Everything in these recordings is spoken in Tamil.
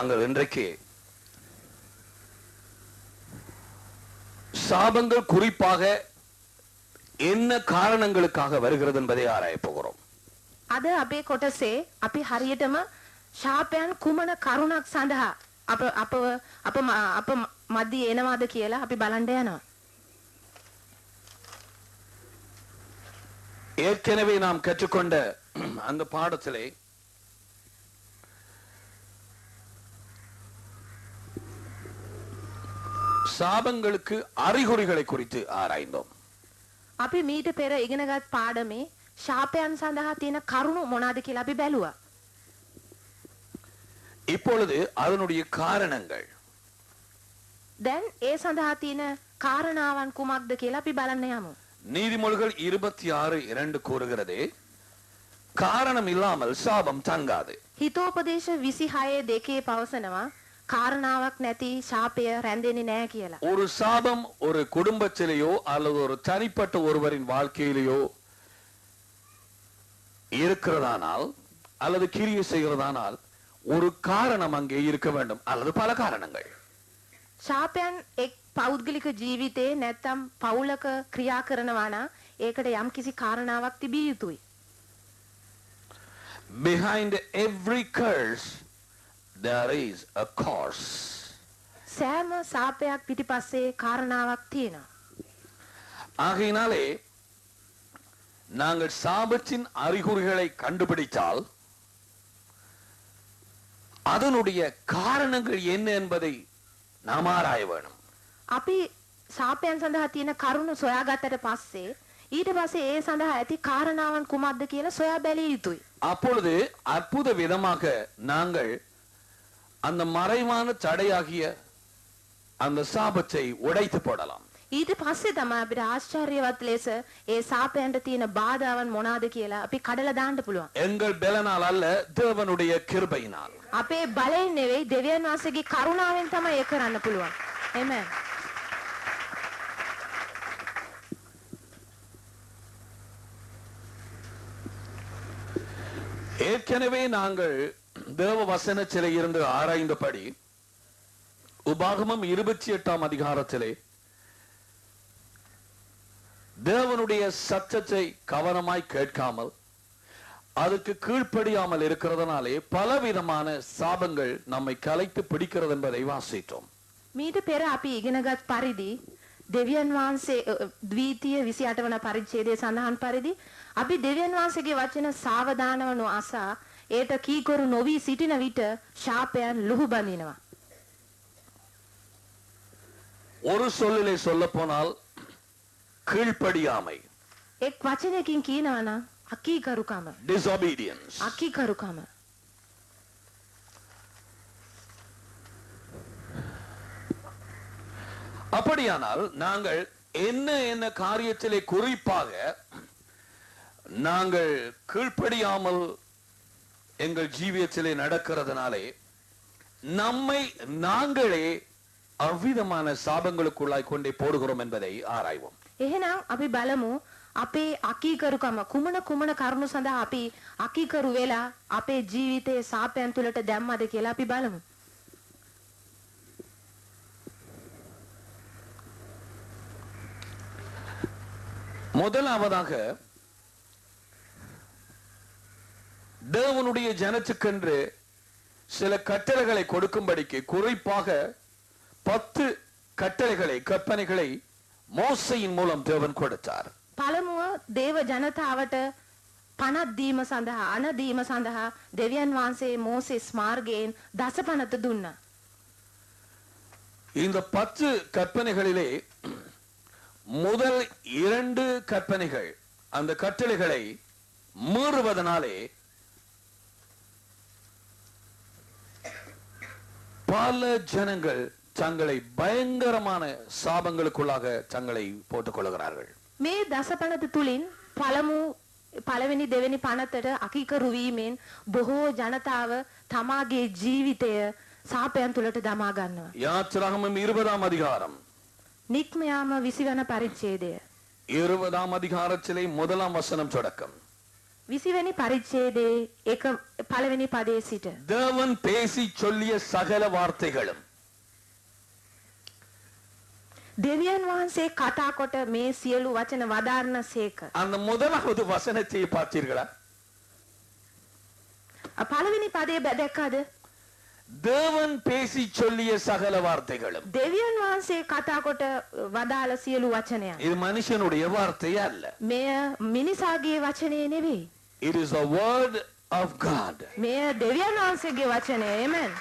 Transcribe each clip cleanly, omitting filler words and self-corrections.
நாங்கள் இன்றைக்கு சாபங்கள் குறிப்பாக என்ன காரணங்களுக்காக வருகிறது என்பதை ஆராயப் போகிறோம். අද අපේ කොටසේ අපි හරියටම ශාපයන් කුමන කරුණක් සඳහා අප මැදි එනවාද කියලා අපි බලන්න යනවා. ஏற்கனவே நாம் கற்றுக்கொண்ட அந்த பாடத்திலே சாபங்களுக்கு அறிகுறிகளை குறித்து ஆராய்ந்தோம். අපි මීට පෙර ඉගෙනගත් පාඩමේ ශාපයන් සඳහා තියෙන කරුණු මොනවාද කියලා අපි බැලුවා. இப்பொழுது அதனுடைய காரணங்கள் දැන් ඒ සඳහා තියෙන කාරණාවන් කුමක්ද කියලා අපි බලන්න යමු. நீதிமொழிகள் 26:2 கூறுகிறது, காரணம் இல்லாமல் சாபம் தங்காது. හිතෝපදේශ 26:2 පවසනවා කාරණාවක් නැති ශාපය රැඳෙන්නේ නැහැ කියලා. ஒரு சாபம் ஒரு குடும்பத்திலேயோ அல்லது ஒரு தனிப்பட்ட ஒருவரின் வாழ்க்கையிலேயோ இருக்கிறதானால் அல்லது கிரியை செய்கிறதானால் ஒரு காரணம் அங்கே இருக்க வேண்டும் அல்லது பல காரணங்கள். ශාපයන් එක් පෞද්ගලික ජීවිතේ නැත්තම් පෞලක ක්‍රියා කරනවා නම් ඒකට යම් කිසි කාරණාවක් තිබිය යුතුයි. Behind every curse there is a cause. සෑම ශාපයක් පිටිපස්සේ කාරණාවක් තියෙනවා. ஆகையினாலே நாங்கள் சாபத்தின் அறிகுறிகளை கண்டுபிடித்தால் அதனுடைய காரணங்கள் என்ன என்பதை நாம் ஆராய வேண்டும். අපි ශාපයන් සඳහා තියෙන කරුණු සොයාගත්තට පස්සේ ඊට පස්සේ ඒ සඳහා ඇති කාරණාවන් කුමක්ද කියලා සොයා බැලිය යුතුයි. அப்பொழுது அற்புத விதமாக நாங்கள் அந்த மறைவான தடையாகிய அந்த சாபத்தை உடைத்து போடலாம். ඊට පස්සේ තමයි අපිට ආශ්චර්යවත් ලෙස ඒ ශාපයන්ට තියෙන බාධාවන් මොනවාද කියලා අපි කඩලා දාන්න පුළුවන්. எங்கள் பலனால் அல்ல, தேவனுடைய கிருபையினால். අපේ බලයෙන් නෙවෙයි දෙවියන් වහන්සේගේ කරුණාවෙන් තමයි ඒක කරන්න පුළුවන්. Amen. ஏற்கனவே நாங்கள் தேவ வசனத்திலே இருந்து ஆராய்ந்தபடி உபாகமம் 28ஆம் அதிகாரத்திலே தேவனுடைய சத்தத்தை கவனமாய் கேட்காமல் அதுக்கு கீழ்ப்படியாமல் இருக்கிறதுனாலே பலவிதமான சாபங்கள் நம்மை கலைத்து பிடிக்கிறது என்பதை வாசித்தோம். මීට පෙර අපි ඉගෙනගත් පරිදි දෙවියන් වහන්සේ ද්විතීය 28 වන පරිච්ඡේදයේ සඳහන් පරිදි අපි දෙවියන් වහන්සේගේ වචන සාවධානව නොඅසා ඒට කීකරු නොවි සිටින විට ශාපයන් ලුහු බඳිනවා. ஒரு சொல்லிலே சொல்ல போனால் கீழ்ப்படியாமை, එක් වචනයකින් කියනවා නම් අකීකරුකම, disobedience. අකීකරුකම. அப்படியானால் நாங்கள் என்ன என்ன காரியத்திலே குறிப்பாக நாங்கள் கீழ்ப்படியாமல் எங்கள் ஜீவியத்திலே நடக்கிறதுனாலே நம்மை நாங்களே அவ்விதமான சாபங்களுக்குள்ளாய் கொண்டே போடுகிறோம் என்பதை ஆராய்வோம். එහෙනම් අපි බලමු අපේ අකීකරුකම කුමන කරුණු සඳහා අපි අකීකරු වෙලා අපේ ජීවිතයේ ශාපයන් තුලට දැම්මද කියලා අපි බලමු. முதலாவதாக தேவனுடைய ஜனத்துக்கென்று சில கட்டளைகளை கொடுக்கும்படிக்கு குறிப்பாக 10 கட்டளைகளை கற்பனைகளை மோசையின் மூலம் தேவன் கொடுத்தார். පළමුව දේව ජනතාවට පනත් දීම සඳහා අණ දීම සඳහා දෙවියන් වහන්සේ මෝසෙස් මාර්ගයෙන් දසපනත දුන්නා. இந்த 10 கற்பனைகளிலே முதல் 2 கற்பனைகள் அந்த கட்டளைகளை மீறுவதனாலே பல ஜனங்கள் தங்களை பயங்கரமான சாபங்களுக்குள்ளாக தங்களை போட்டுக் கொள்கிறார்கள். මේ දසපනත තුලින් පළවෙනි දෙවෙනි පනතට අකීකරු වීමෙන් බොහෝ ජනතාව තමාගේ ජීවිතය සාපයන් තුලට දමා ගන්නවා. யாத்திராகமம் 20ஆம் அதிகாரம், නික්මයාම 20 වන පරිච්ඡේදය 20ஆம் அதிகாரத்திலே முதலாம் வசனம் தொடக்கம். 20 පරිච්ඡේදයේ එක පළවෙනි පදයේ සිට தேவன் பேசி சொல்லிய சகல வார்த்தைகளும் දෙවියන් වහන්සේ කතා කොට මේ සියලු වචන වදාරන සේක. அந்த முதலாவது வசனத்தை பார்த்தீர்களா? පළවෙනි පදයේ දැක්කද? தேவன் பேசி சொல்லிய சகல வார்த்தைகளும். දෙවියන් වහන්සේ කතා කොට වදාළ සියලු වචනයන්. இது மனுஷனுடைய வார்த்தை அல்ல. මෙය මිනිසාගේ වචනේ නෙවෙයි. It is a word of God. මෙය දෙවියන් වහන්සේගේ වචනය. Amen.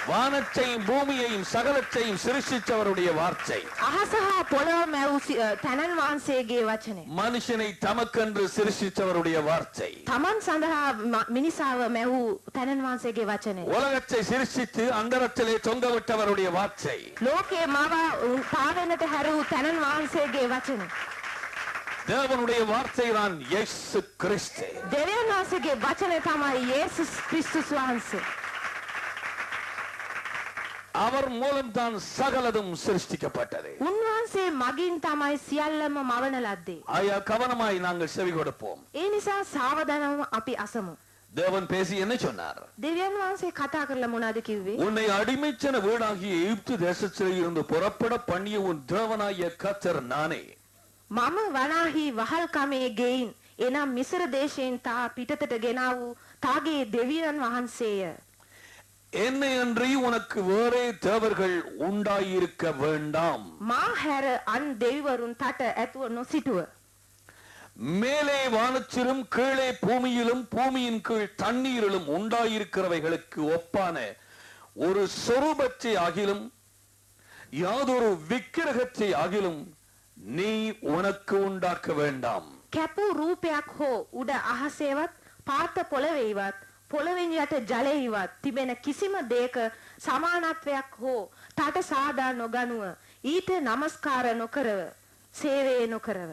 வானத்தையும் பூமியையும் சகலத்தையும் சிருஷ்டிச்சவருடைய வார்த்தை. අහස හා පොළොව මැවූ තැනන් වහන්සේගේ වචනය. மனுஷனை தமக்கென்று சிருஷ்டிச்சவருடைய வார்த்தை. තමන් සඳහා මිනිසාව මැවූ තැනන් වහන්සේගේ වචනය. உலகத்தை சிருஷ்டித்து அந்தரத்திலே தொங்கவிட்டவருடைய வார்த்தை. ලෝකේ මව පාවෙනට හැරූ තැනන් වහන්සේගේ වචනය. தேவனுடைய வார்த்தை தான் இயேசு கிறிஸ்து. දෙවියන් වහන්සේගේ වචනය තමයි යේසුස් ක්‍රිස්තුස් වහන්සේ. அவர் மூலம் தான் சகலதும் சிருஷ்டிக்கப்பட்டது. උන්වහන්සේ මගින් තමයි සියල්ලම මවන ලද්දේ. ஆயா கவனமாய் நாங்கள் செவி கொடுப்போம். ඒ නිසා සාවධානව අපි අසමු. தேவன் பேசி என்ன சொன்னார்? දෙවියන් වහන්සේ කතා කරලා මොනවද කිව්වේ? உன்னை அடிமைச்சன வீடாகிய எகிப்து தேசத்திலே இருந்து புறப்பட பண்ணிய உன் தேவனாகிய கர்த்தர் நானே. මම වනාහි වහල්කමේ ගෙයින් එනම් මිසර දේශයෙන් තා පිටතට ගෙනා වූ තාගේ දෙවියන් වහන්සේය. என்னை அன்றி உனக்கு வேறே தேவர்கள் உண்டாயிருக்க வேண்டாம். මා හැර අන් දෙවිවරුන් තට ඇතුව නොසිටුව. மேலே வானத்திலும் கீழே பூமியிலும் பூமியின் கீழ் தண்ணீரிலும் உண்டாயிருக்கிறவைகளுக்கு ஒப்பான ஒரு சொரூபத்தை ஆகிலும் யாதொரு விக்கிரகத்தை ஆகிலும் நீ உனக்கு உண்டாக்க வேண்டாம். කැපූ රූපයක් හෝ උඩ අහසේවත් පාත පොළවේවත් පොළවෙන් යට ජලයේවත් තිබෙන කිසිම දෙයක සමානත්වයක් හෝ තට සාදා නොගනුව ඊට নমස්කාර නොකරව සේවය නොකරව.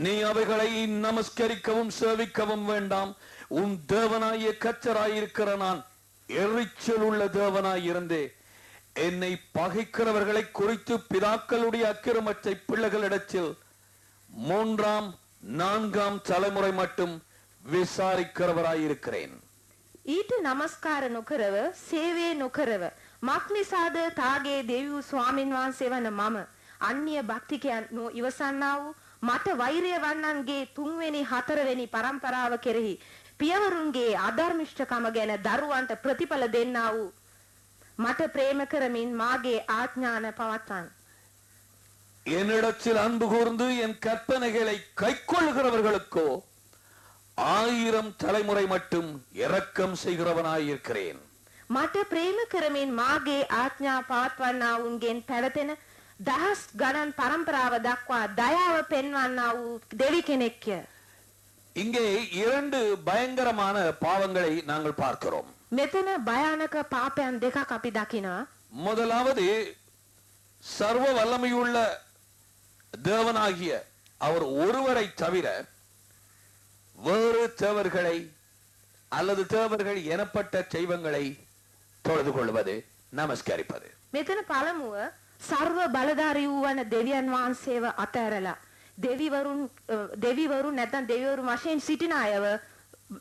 நீ அவைகளை நமஸ்கரிக்கவும் சேவிக்கவும் வேண்டாம். உன் தேவனாகிய கர்த்தராயிருக்கிற நான் எரிச்சல் உள்ள தேவனாயிருந்தே என்னை பகைக்கிறவர்களை குறித்து பிதாக்களுடைய அக்கிரமத்தை பிள்ளைகளிடத்தில் 3ஆம் 4ஆம் தலைமுறை மட்டும் விசாரிக்கிறவராயிருக்கிறேன். ඊට নমස්කාර නොකරව සේවය නොකරව මක් නිසාද තාගේ දෙවියෝ ස්වාමින් වහන්සේ වන මම අන්‍ය භක්තිකයන් ඉවසන්නා වූ මට වෛරය වන්නන්ගේ 3වෙනි 4වෙනි පරම්පරාව කෙරෙහි පියවරුන්ගේ අධර්මිෂ්ඨකම ගැන දරුවන්ට ප්‍රතිඵල දෙන්නා වූ මට ප්‍රේම කරමින් මාගේ ආඥාන පවත්වන්න. என்னிடத்தில் அன்பு கூர்ந்து என் கற்பனைகளை கைக்கொள்கிறவர்களுக்கோ 1000 தலைமுறை மட்டும் இரக்கம் செய்கிறவனாயிருக்கிறேன். මට ප්‍රේම කරමින් මාගේ ආඥා පවත්වන්නා වුන්ගෙන් පැවතෙන දහස් ගණන් පරම්පරාව දක්වා දයාව පෙන්වන්නා වූ දෙවි කෙනෙක්ය. இங்கே 2 பயங்கரமான பாவங்களை நாங்கள் பார்க்கிறோம். මෙතන භයානක පාපයන් දෙකක් අපි දකිනවා. முதலாவது சர்வ வல்லமையுள்ள தேவனாகிய அவர் ஒருவரை தவிர வேறு தேவர்களை அல்லது தேவர்கள் எனப்பட்ட தெய்வங்களை தொழுது கொள்வது நமஸ்கரிப்பது. මෙතන පළමුව සර්ව බලධාරී වූ දෙවියන් වහන්සේව අතහැරලා දෙවිවරුන් නැත්නම් දෙවිවරු වශයෙන් සිටින අයව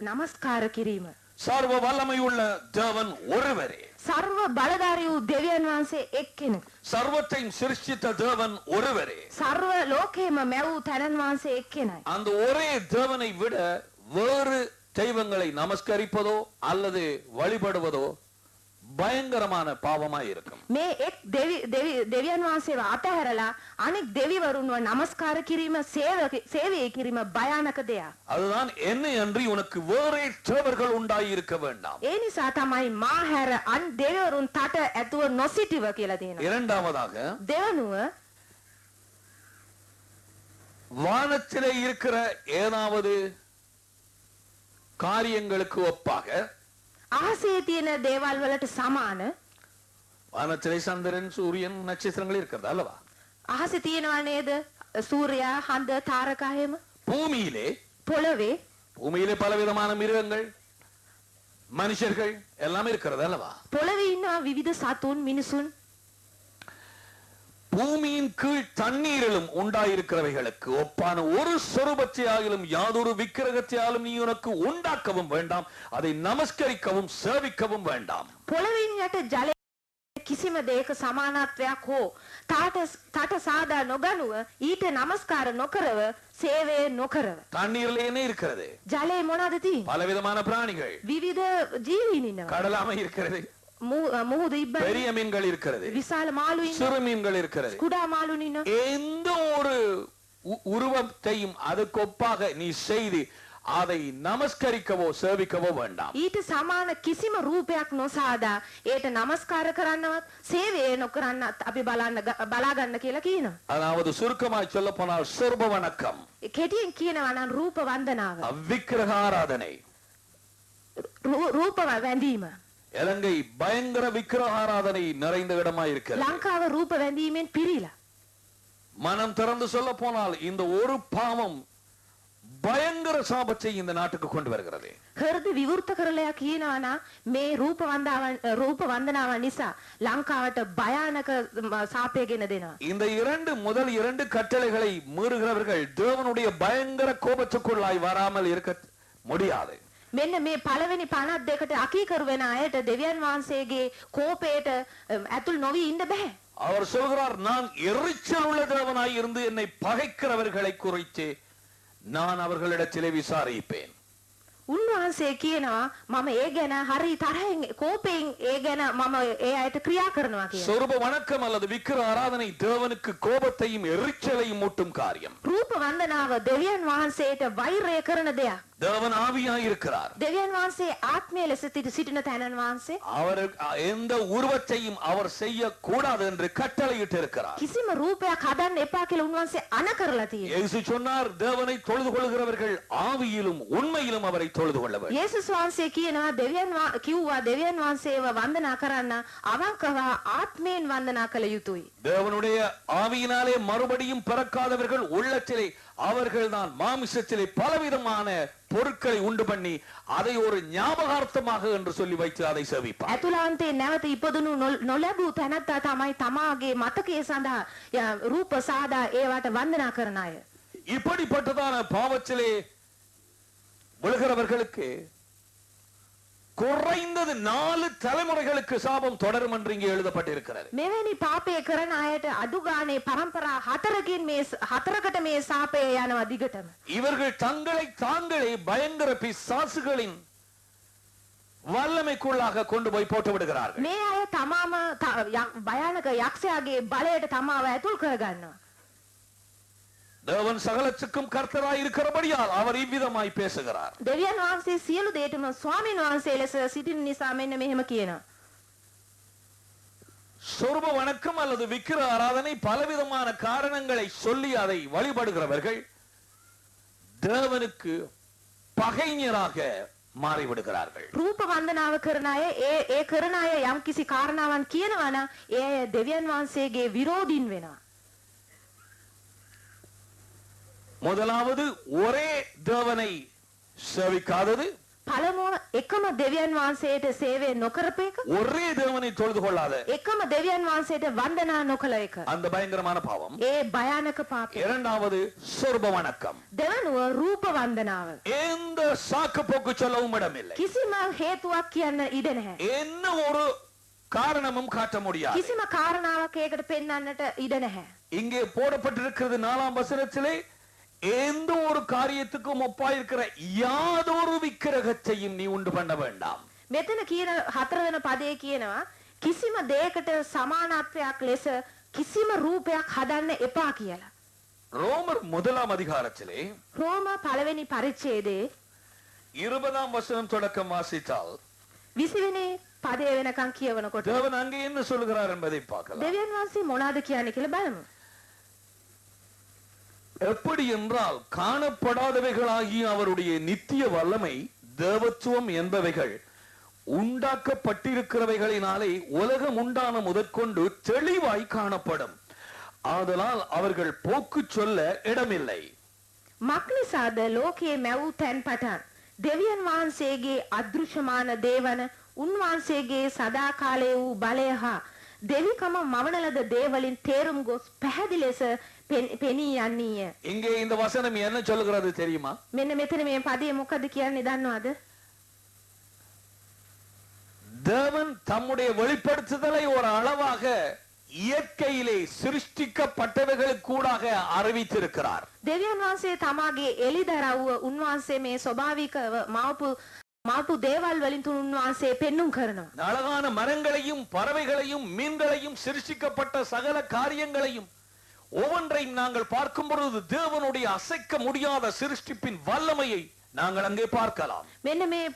নমස්කාර කිරීම. சர்வ வல்லமையுள்ள தேவன் ஒருவரே. සර්ව බලධාරී වූ දෙවියන් වහන්සේ එක්කෙනෙකු. சர்வத்தையும் சிருஷ்டித்த தேவன் ஒருவரே. සර්ව ලෝකෙම මැවූ තනන් වහන්සේ එක්කෙනයි. அந்த ஒரே தேவனை விட வேறு தெய்வங்களை நமஸ்கரிப்பதோ அல்லது வழிபடுவதோ பயங்கரமான பாவமாய் இருக்கும். මේ එක් දෙවියන් වහන්සේව අතහැරලා අනෙක් දෙවිවරුන්ව নমස්කාර කිරීම සේවය කිරීම භයානක දෙයක්. அதுதான் என்னை அன்றி உனக்கு வேறே தேவர்கள் உண்டாயிருக்க வேண்டாம். ඒ නිසා තමයි මා හැර අන් දෙවිවරුන් තට ඇතුව නොසිටිව කියලා තියෙනවා. இரண்டாவதாக දෙවනුව வானத்திலே இருக்கிற ஏதாவது காரியங்களுக்கு ஒப்பாக අහසේ තියෙන දේවල් වලට සමාන வானத்திலே சந்திரன் சூரியன் நட்சத்திரங்கள் இருக்கிறது அல்லவா? අහසේ තියෙනවා නේද? සූර්යයා හඳ තාරකා හැම. பூமியிலே පොළවේ பலவிதமான மிருகங்கள் மனுஷர்கள் எல்லாம் இருக்கிறது அல்லவா? පොළවේ ඉන්නවා විවිධ සතුන් මිනිසුන්. பூமியின் கீழ் தண்ணீரிலும் உண்டாயிருக்கிறவைகளுக்கு ஒப்பான ஒரு சொரூபத்தையாலும் யாதொரு விக்கிரகத்தையாலும் நீ உனக்கு உண்டாக்கவும் வேண்டாம், அதை நமஸ்கரிக்கவும் சேவிக்கவும் வேண்டாம். පොළවින් යට ජලය කිසිම දෙයක සමානත්වයක් හෝ තට සාදා නොගනුව ඊට නමස්කාර නොකරව සේවය නොකරව. தண்ணீர்ல என்ன இருக்கிறது? ජලයේ මොනවද තියෙන්නේ? பலவிதமான பிராணிகள், විවිධ ජීවීන් ඉන්නවා. கடலாமை இருக்கிறது, මුහුදු ඉබ්බන්, பெரிய மீன்கள் இருக்கிறது, විශාල මාළු ඉන්නවා, சிறு மீன்கள் இருக்கிறது. කුඩා මාළුන් ඉන්නවා. எந்த ஒரு உருவத்தையும் அதுக்கு ஒப்பாக நீ செய்து அதை நமஸ்கரிக்கவோ சேவிக்கவோ வேண்டாம். ඊට සමාන කිසිම රූපයක් නොසාදා ඒට නමස්කාර කරන්නවත් සේවය නොකරන්නත් අපි බලා ගන්න කියලා කියනවා. அதாவது சுருக்கமாய் சொல்ல போனால் சொர்ப வணக்கம், කෙටියෙන් කියනවා නම් රූප වන්දනාව, விக்கிரக ஆராதனை. රූප වැඳීම. இலங்கை பயங்கர விக்கிரக ஆராதனை நிறைந்த இடமாய் இருக்கிறது. ලංකාව රූප වැඳීමෙන් පිරීලා. மனம் திறந்து சொல்ல போனால் இந்த ஒரு பாவம் பயங்கர சாபத்தை இந்த நாட்டுக்கு கொண்டு வருகிறது. හෘද විවෘත කරලා කියනවා නම් මේ රූප වන්දනාව නිසා ලංකාවට භයානක සාපය ගෙන දෙනවා. இந்த முதல் இரண்டு கட்டளைகளை மீறுகிறவர்கள் தேவனுடைய பயங்கர கோபத்துக்குள்ளாய் வராமல் இருக்க முடியாது. මෙන්න මේ පළවෙනි 52කට අකීකරු වෙන අයට දෙවියන් වහන්සේගේ කෝපයට ඇතුල් නොවි ඉන්න බෑ. அவர் சொல்கிறார், நான் எரிச்சல் உள்ள தேவனாய் இருந்து என்னை பகைக்கிறவர்களை குறித்து நான் அவர்களிடத்திலே விசாரிப்பேன். උන්වහන්සේ කියනවා මම ඒ ගැන හරි තරහින් කෝපයෙන් ඒ ගැන මම ඒ අයට ක්‍රියා කරනවා කියලා. சொரூப வணக்கம் அல்லது விக்கிர ஆராதனை தேவனுக்கு கோபத்தையும் எரிச்சலையும் மூட்டும் காரியம். රූප වන්දනාව දෙවියන් වහන්සේට වෛරය කරන දෙයක්. தேவன் ஆவியாய் இருக்கிறார். දෙවියන් වහන්සේ ආත්මය ලෙස සිටින තැනන් වහන්සේ அவர் எந்த உருவத்தையும் அவர் செய்ய கூடாது என்று கட்டளையிட்டு இருக்கிறார். කිසිම රූපයක් හදන්න එපා කියලා උන්වහන්සේ අණ කරලා තියෙනවා. இயேசு சொன்னார், தேவனை தொழுது கொள்கிறவர்கள் ஆவியிலும் உண்மையிலும் அவரை தொழுது கொள்ள வேண்டும். යේසුස් වහන්සේ කියනවා දෙවියන් වහන්සේව වන්දනා කරන්න අවංකව ආත්මයෙන් වන්දනා කළ යුතුයි. தேவனுடைய ஆவியினாலே மறுபடியும் பிறக்காதவர்கள் உள்ளத்திலே அவர்கள்தான் மாமிசத்திலே பலவிதமான பொருட்களை உண்டு பண்ணி அதை ஒரு ஞாபகார்த்தமாக என்று சொல்லி வைத்து அதை சேவிப்பார். ඇතුළාන්තේ නැවත ඉපදුණු නොලැබූ තැනැත්තා තමයි තමාගේ මතකයේ සඳහා රූප සාදා ඒවට වන්දනා කරන අය. இப்படிப்பட்டதான பாவத்திலே விழுகிறவர்களுக்கு குறைந்தது 4 தலைமுறைகளுக்கு சாபம் தொடரும் என்று இங்கே எழுதப்பட்டிருக்கிறது. මෙවැනි පාපය කරන අයට අඩු ගානේ පරම්පරා 4කට මේ සාපය යනවා දිගටම. இவர்கள் தங்களை தாங்களே பயங்கர பிசாசுகளின் வல்லமைக்குள்ளாக கொண்டு போய் போட்டு விடுகிறார்கள். මේ අය තමාම භයානක යක්ෂයාගේ බලයට තමාව ඇතුල් කරගන්නවා. தேவன் சகலத்துக்கும் கர்த்தராய் இருக்கிறபடியால் அவர் இவ்விதமாய் பேசுகிறார். දෙවියන් වහන්සේ සියලු දේටම ස්වාමීන් වහන්සේ ලෙස සිටින නිසා මෙන්න මෙහෙම කියනවා. சொர்ப வணக்கம் அல்லது விக்கிர ஆராதனை பலவிதமான காரணங்களை சொல்லி அதை வழிபடுகிறவர்கள் தேவனுக்கு பகைஞராக மாறிவிடுகிறார்கள். රූප වන්දනාව කරන අය ඒ කරන අය යම් කිසි කාරණාවක් කියනවා නම් ඒ අය දෙවියන් වහන්සේගේ විරෝධීන් වෙනවා. முதலாவது ஒரே தேவனை சேவிக்காதது, පළමුව එකම දෙවියන් වහන්සේට සේවය නොකරපු එක, ஒரே தேவனை தொழுது கொள்ளாத එකම දෙවියන් වහන්සේට වන්දනා නොකළ එක. அந்த பயங்கரமான பாவம். ඒ භයානක පාපය. இரண்டாவது சொர்ப வணக்கம். දෙවනුව රූප වන්දනාව. எந்த சாக்கு போக்கு சொல்லவும் இடமில்லை. කිසිම හේතුවක් කියන්න ඉඩ නැහැ. என்ன ஒரு காரணமும் காட்ட முடியாது. කිසිම කාරණාවක් ඒකට පෙන්වන්නට ඉඩ නැහැ. இங்கே போடப்பட்டிருக்கிறது 4ஆம் வசனத்திலே எந்த ஒரு காரியத்துக்கும் ஒப்பாயிருக்கிற யாதொரு விக்கிரகத்தையும் நீ உண்டு பண்ண வேண்டாம். මෙතන කියන 4 වෙනි පදයේ කියනවා කිසිම දෙයකට සමානත්වයක් ලෙස කිසිම රූපයක් හදන්න එපා කියලා. ரோமர் 1ஆம் அதிகாரத்திலே රෝම පළවෙනි පරිච්ඡේදයේ 20ஆம் வசனம் தொடக்கம் வாசித்தால் 20 වෙනි පදයේ වෙනකන් කියවනකොට தேவன் அங்கே என்ன சொல்கிறார் என்பதை பார்க்கலாம். දෙවියන් වහන්සේ මොනවද කියන්නේ කියලා බලමු. எப்படி என்றால் காணப்படாதவைகளாகிய அவருடைய நித்திய வல்லமை தேவத்துவம் என்பவைகள் உண்டாக்கப்பட்டிருக்கிறவைகளினாலே உலகம் உண்டான முதற்கொண்டு தெளிவாய் காணப்படும். ஆதலால் அவர்கள் போக்கு சொல்ல இடமில்லை. මක්නිසාද ලෝකයේ මැව් තැන් පටන් දෙවියන් වහන්සේගේ අදෘශ්‍යමාන දේවන උන්වහන්සේගේ සදාකාලයේ වූ බලය හා දෙවිකම මවන ලද දේවලින් තේරුම් ගොස් පැහැදිලි ලෙස පෙනී යන්නේය. இங்கே இந்த வசனம் என்ன சொல்லுகிறது தெரியுமா? මෙන්න මෙතන මේ පදේ මොකද කියන්නේ දන්නවද? தேவன் தம்முடைய வெளிப்படுத்துதலை ஒரு அளவாக இயற்கையிலே சிருஷ்டிக்கப்பட்டவைகளுக்கூடாக அறிவித்திருக்கிறார். දෙවියන් වහන්සේ තමාගේ එළිදරව්ව උන්වහන්සේ මේ ස්වභාවිකව මාපු දේවල් වලින් තුන් උන්වහන්සේ පෙන්눔 කරනවා. அழகான மரங்களையும் பறவைகளையும் மீன்களையும் சிருஷ்டிக்கப்பட்ட சகல காரியங்களையும் ஒவ்வொன்றையும் நாங்கள் பார்க்கும் பொழுது தேவனுடைய அசைக்க முடியாத சிருஷ்டிப்பின் வல்லமையை நாங்கள் அங்கே பார்க்கலாம். මෙන්න මේ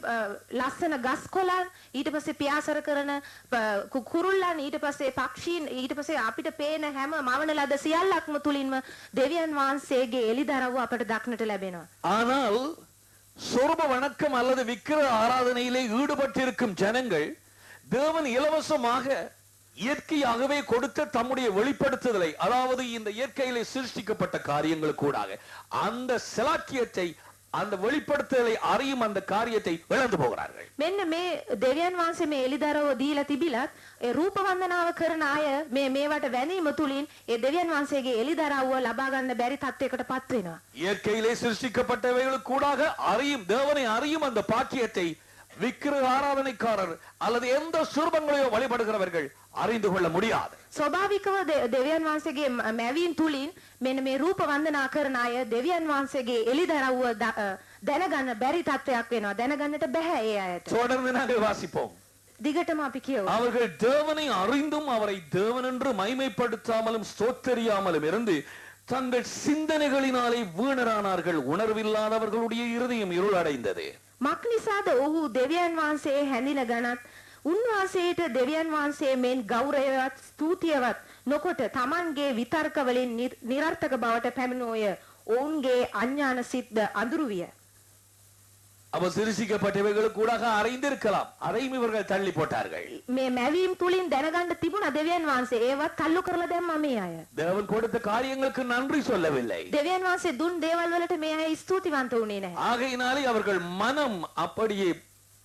ලස්සන ගස් කොළන් ඊට පස්සේ පියාසර කරන කුරුල්ලන් ඊට පස්සේ පක්ෂීන් ඊට පස්සේ අපිට පේන හැම මවන ලද සියල්ලක්ම තුලින්ම දෙවියන් වහන්සේගේ එළිදරව්ව අපට දක්නට ලැබෙනවා. ஆனால் சொர்ப வணக்கம் அல்லது விக்கிரக ஆராதனையிலே ஈடுபட்டிருக்கும் ஜனங்கள் தேவன் இலவசமாக இயற்கையாகவே கொடுத்த தம்முடைய வெளிப்படுத்துதலை, அதாவது இந்த இயற்கையிலே சிருஷ்டிக்கப்பட்ட காரியங்களுக்கூடாக அந்த சிலாக்கியத்தை, அந்த வெளிப்படுத்துதலை அறியும் அந்த காரியத்தை இழந்து போகிறார்கள். මෙන්න මේ දෙවියන් වහන්සේ මේ එළිදරව්ව දීලා තිබිලත් ඒ රූප වන්දනාව කරන අය මේවට වැනීම තුලින් ඒ දෙවියන් වහන්සේගේ එළිදරව්ව ලබා ගන්න බැරි තත්යකටපත් වෙනවා. இயற்கையிலே சிருஷ்டிக்கப்பட்டவைகளுக்கூடாக அறியும் தேவனை அறியும் அந்த பாக்கியத்தை விக்கிரக ஆராதனைக்காரர் அல்லது எந்த சுரூபங்களையோ வழிபடுகிறவர்கள் அறிந்து கொள்ள முடியாது. ස්වභාවිකව දෙවියන් වහන්සේගේ මැවීම් තුලින් මෙන්න මේ රූප වන්දනා කරන අය දෙවියන් වහන්සේගේ එළිදරව්ව දැනගන්න බැරි තත්වයක් වෙනවා. දැනගන්නට බෑ ඒ අයට. தொடர்ந்து நாங்கள் வாசிப்போம். දිගටම අපි කියමු. அவர்கள் தேவனை அறிந்தும் அவரை தேவன் என்று மகிமைப்படுத்தாமலும் ஸ்தோத்தரியாமலும் இருந்து தங்கள் சிந்தனைகளினாலே வீணரானார்கள். உணர்வில்லாதவர்களுடைய இருதயம் இருளடைந்தது. මක් නිසාද ඔහු දෙවියන් වහන්සේ හැඳින ගණත් උන්වහන්සේට දෙවියන් වහන්සේ මෙන් ගෞරවවත් ස්තුතියවත් නොකොට තමන්ගේ විතර්ක වලින් නිර්ර්ථක බවට පැමිණෝය. ඔවුන්ගේ අඥාන සිත් අඳුරු විය. அவ சிருஷ்டிக்கப்பட்டவைகளுக்கூடாக அறிந்திருக்கலாம், அதையும் இவர்கள் தள்ளி போட்டார்கள். මේ මැවීම් තුලින් දැනගන්න තිබුණා දෙවියන් වහන්සේ ඒවත් තල්ලු කරලා දැම්මා මේ අය. தேவன் கொடுத்த காரியங்களுக்கு நன்றி சொல்லவில்லை. දෙවියන් වහන්සේ දුන් දේවල් වලට මේ අය ස්තුතිවන්ත වුණේ නැහැ. ஆகையினாலே அவர்கள் மனம் அப்படியே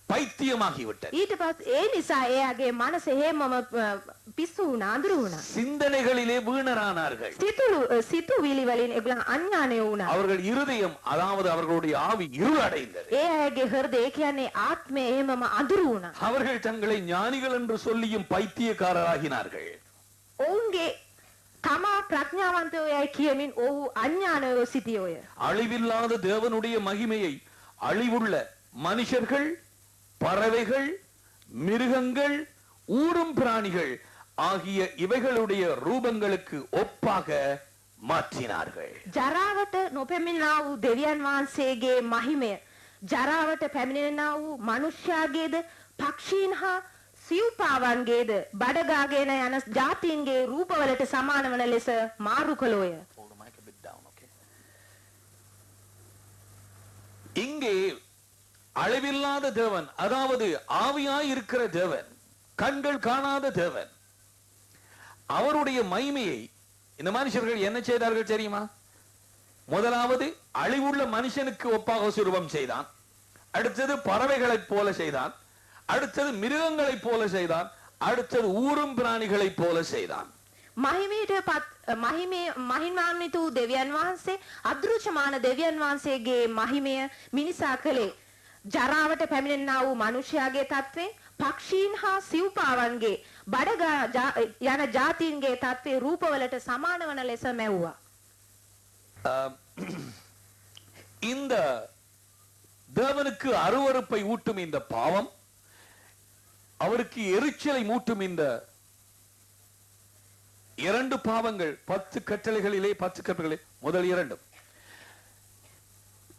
பைத்தியமாகிவிட்டது. ඊට පස්සේ ඒ නිසා එයාගේ මනස හේමම පිස්සු වුණා, අඳුරු වුණා. சிந்தனைகளிலே வீணரானார்கள். සිතුවිලි වලින් ඒගොල්ලන් අඥානය වුණා. அவர்கள் இருதயம், அதாவது அவர்களுடைய ஆவி இருளடைந்தது. ඒ අයගේ හෘදය කියන්නේ ආත්මය එහෙමම අඳුරු වුණා. அவர்கள் தங்களை ஞானிகள் என்று சொல்லியும் பைத்தியக்காரராகினார்கள். ඔවුන්ගේ තමා ප්‍රඥාවන්තයෝයි කියමින් ඔහු අඥානයෝ සිටියෝය. அழிவில்லாத தேவனுடைய மகிமையை அழிவுள்ள மனுஷர்கள், பறவைகள், மிருகங்கள், ஊரும் பிராணிகள் ஆகிய இவைகளுடைய ரூபங்களுக்கு ஒப்பாக மாற்றினார்கள். ජරාවට නොපැමිණෙනා වූ දෙවියන් වහන්සේගේ මහිමය ජරාවට පැමිණෙනා වූ මනුෂ්‍යයාගේද පක්ෂීන් හා සිව්පාවන්ගේද බඩගාගෙන යන ජාතීන්ගේ රූපවලට සමාන වන ලෙස මාරු කළෝය. இங்கே அழிவில்லாத தேவன், அதாவது ஆவியாய் இருக்கிற தேவன், கண்கள் காணாத தேவன், அவருடைய மகிமையை இந்த மனுஷர்கள் என்ன செய்தார்கள் தெரியுமா? முதலாவது அழிவுள்ள மனுஷனுக்கு ஒப்பாக சுரூபம் செய்தான். அடுத்தது பறவைகளைப் போல செய்தான். அடுத்தது மிருகங்களைப் போல செய்தான். அடுத்தது ஊரும் பிராணிகளைப் போல செய்தான். මහිමාන්විත වූ දෙවියන් වහන්සේ අදෘශ්‍යමාන දෙවියන් වහන්සේගේ මහිමය මිනිසා කළේ ජරාවට පැමිණෙනා වූ මනුෂ්‍යයාගේ තත්ත්වේ, පක්ෂීන් හා සිව්පාවන්ගේ බඩගා යන ජාතීන්ගේ තත්ත්වේ රූපවලට සමාන වන ලෙස මැව්වා. இந்த தேவனுக்கு அருவருப்பை ஊட்டும் இந்த பாவம், அவருக்கு எரிச்சலை மூட்டும் இந்த இரண்டு பாவங்கள், 10 கட்டளைகளிலே 10 கட்டளைகளிலே முதல் இரண்டும்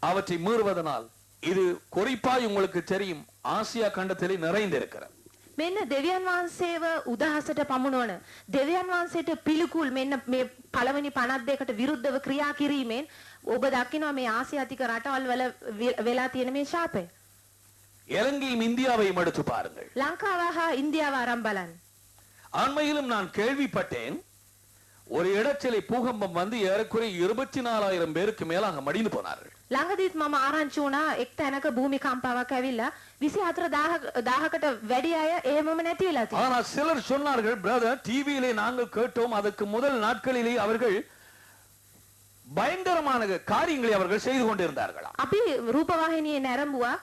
அவற்றை மீறுவதனால் இது குறிப்பாய் உங்களுக்கு தெரியும் ஆசியா கண்டத்திலே நிறைந்திருக்கிறது. මෙන්න දෙවියන් වහන්සේව උදහසට පමුණවන දෙවියන් වහන්සේට පිළිකුල් මෙන්න මේ පළවෙනි 52කට විරුද්ධව ක්‍රියා කිරීමෙන් ඔබ දකිනවා මේ ආසියාතික රටවල් වල වෙලා තියෙන මේ ශාපය. இலங்கையும் இந்தியாவையும் எடுத்து பாருங்கள். ලංකාව හා ඉන්දියාව ආරම්භ බලන්න. அண்மையிலும் நான் கேள்விப்பட்டேன், ஒரு இடச்சிலை பூகம்பம் வந்து ஏறக்குறைய 24,000 பேருக்கு மேலாக மடிந்து போனார்கள். ළඟදීත් මම ආරංචි වුණා එක් තැනක භූමිකම්පාවක් ඇවිල්ලා 24,000කට වැඩි අය එහෙමම නැති වෙලා තියෙනවා. ஆனா சிலர் சொன்னார்கள், பிரதர், டிவியிலே நாங்கள் கேட்டோம், அதுக்கு முதல் நாட்களிலே அவர்கள் பயங்கரமான காரியங்களை அவர்கள் செய்து கொண்டிருந்தார்களா. අපි රූපවාහිනියේ නැරඹුවා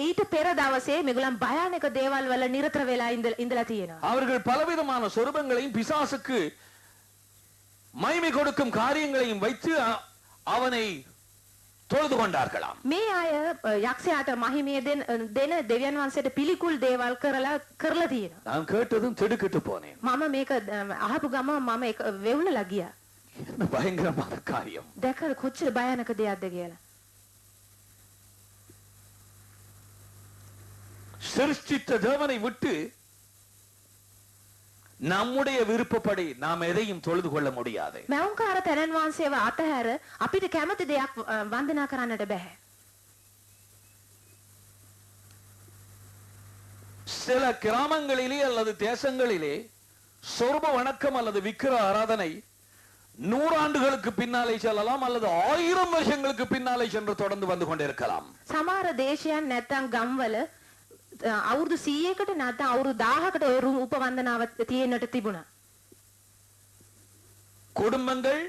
ඊට පෙර දවසේ මේගොල්ලන් භයානක දේවල් වල නිරතර වෙලා ඉඳලා තියෙනවා. அவர்கள் பலவிதமான சொரூபங்களையும் பிசாசுக்கு மகிமை கொடுக்கும் காரியங்களையும் வைத்து அவனை தொழுது கொண்டார்களாம். මේ අය යක්ෂයාට මහිමය දෙන දෙවියන් වහන්සේට පිළිකුල් දේවල් කරලා තියෙනවා. நான் கேட்டதும் திடுக்கிட்டு போனேன். මම මේක අහපු ගම මම වෙවුලලා ගියා. என்ன பயங்கரமான காரியம். දැකලා කොච්චර භයානක දෙයක්ද කියලා. சிருஷ்டித்த தேவனை விட்டு நம்முடைய விருப்பப்படி நாம் எதையும் தொழுது கொள்ள முடியாது. මෞංකාර තැනන් වහන්සේව අතහැර අපිට කැමති දෙයක් වන්දනා කරන්නට බෑ. சில கிராமங்களிலே அல்லது தேசங்களிலே சொர்ப வணக்கம் அல்லது விக்கிர ஆராதனை 100 ஆண்டுகளுக்கு பின்னாலே செல்லலாம் அல்லது 1000 வருஷங்களுக்கு பின்னாலே சென்று தொடர்ந்து வந்து கொண்டிருக்கலாம். සමහර දේශයන් නැත්තම් ගම්වල අවුරුදු 100කට නැත්නම් අවුරුදු 1000කට ඔය රූප වන්දනාව තියෙන්නට තිබුණා. குடும்பங்கள்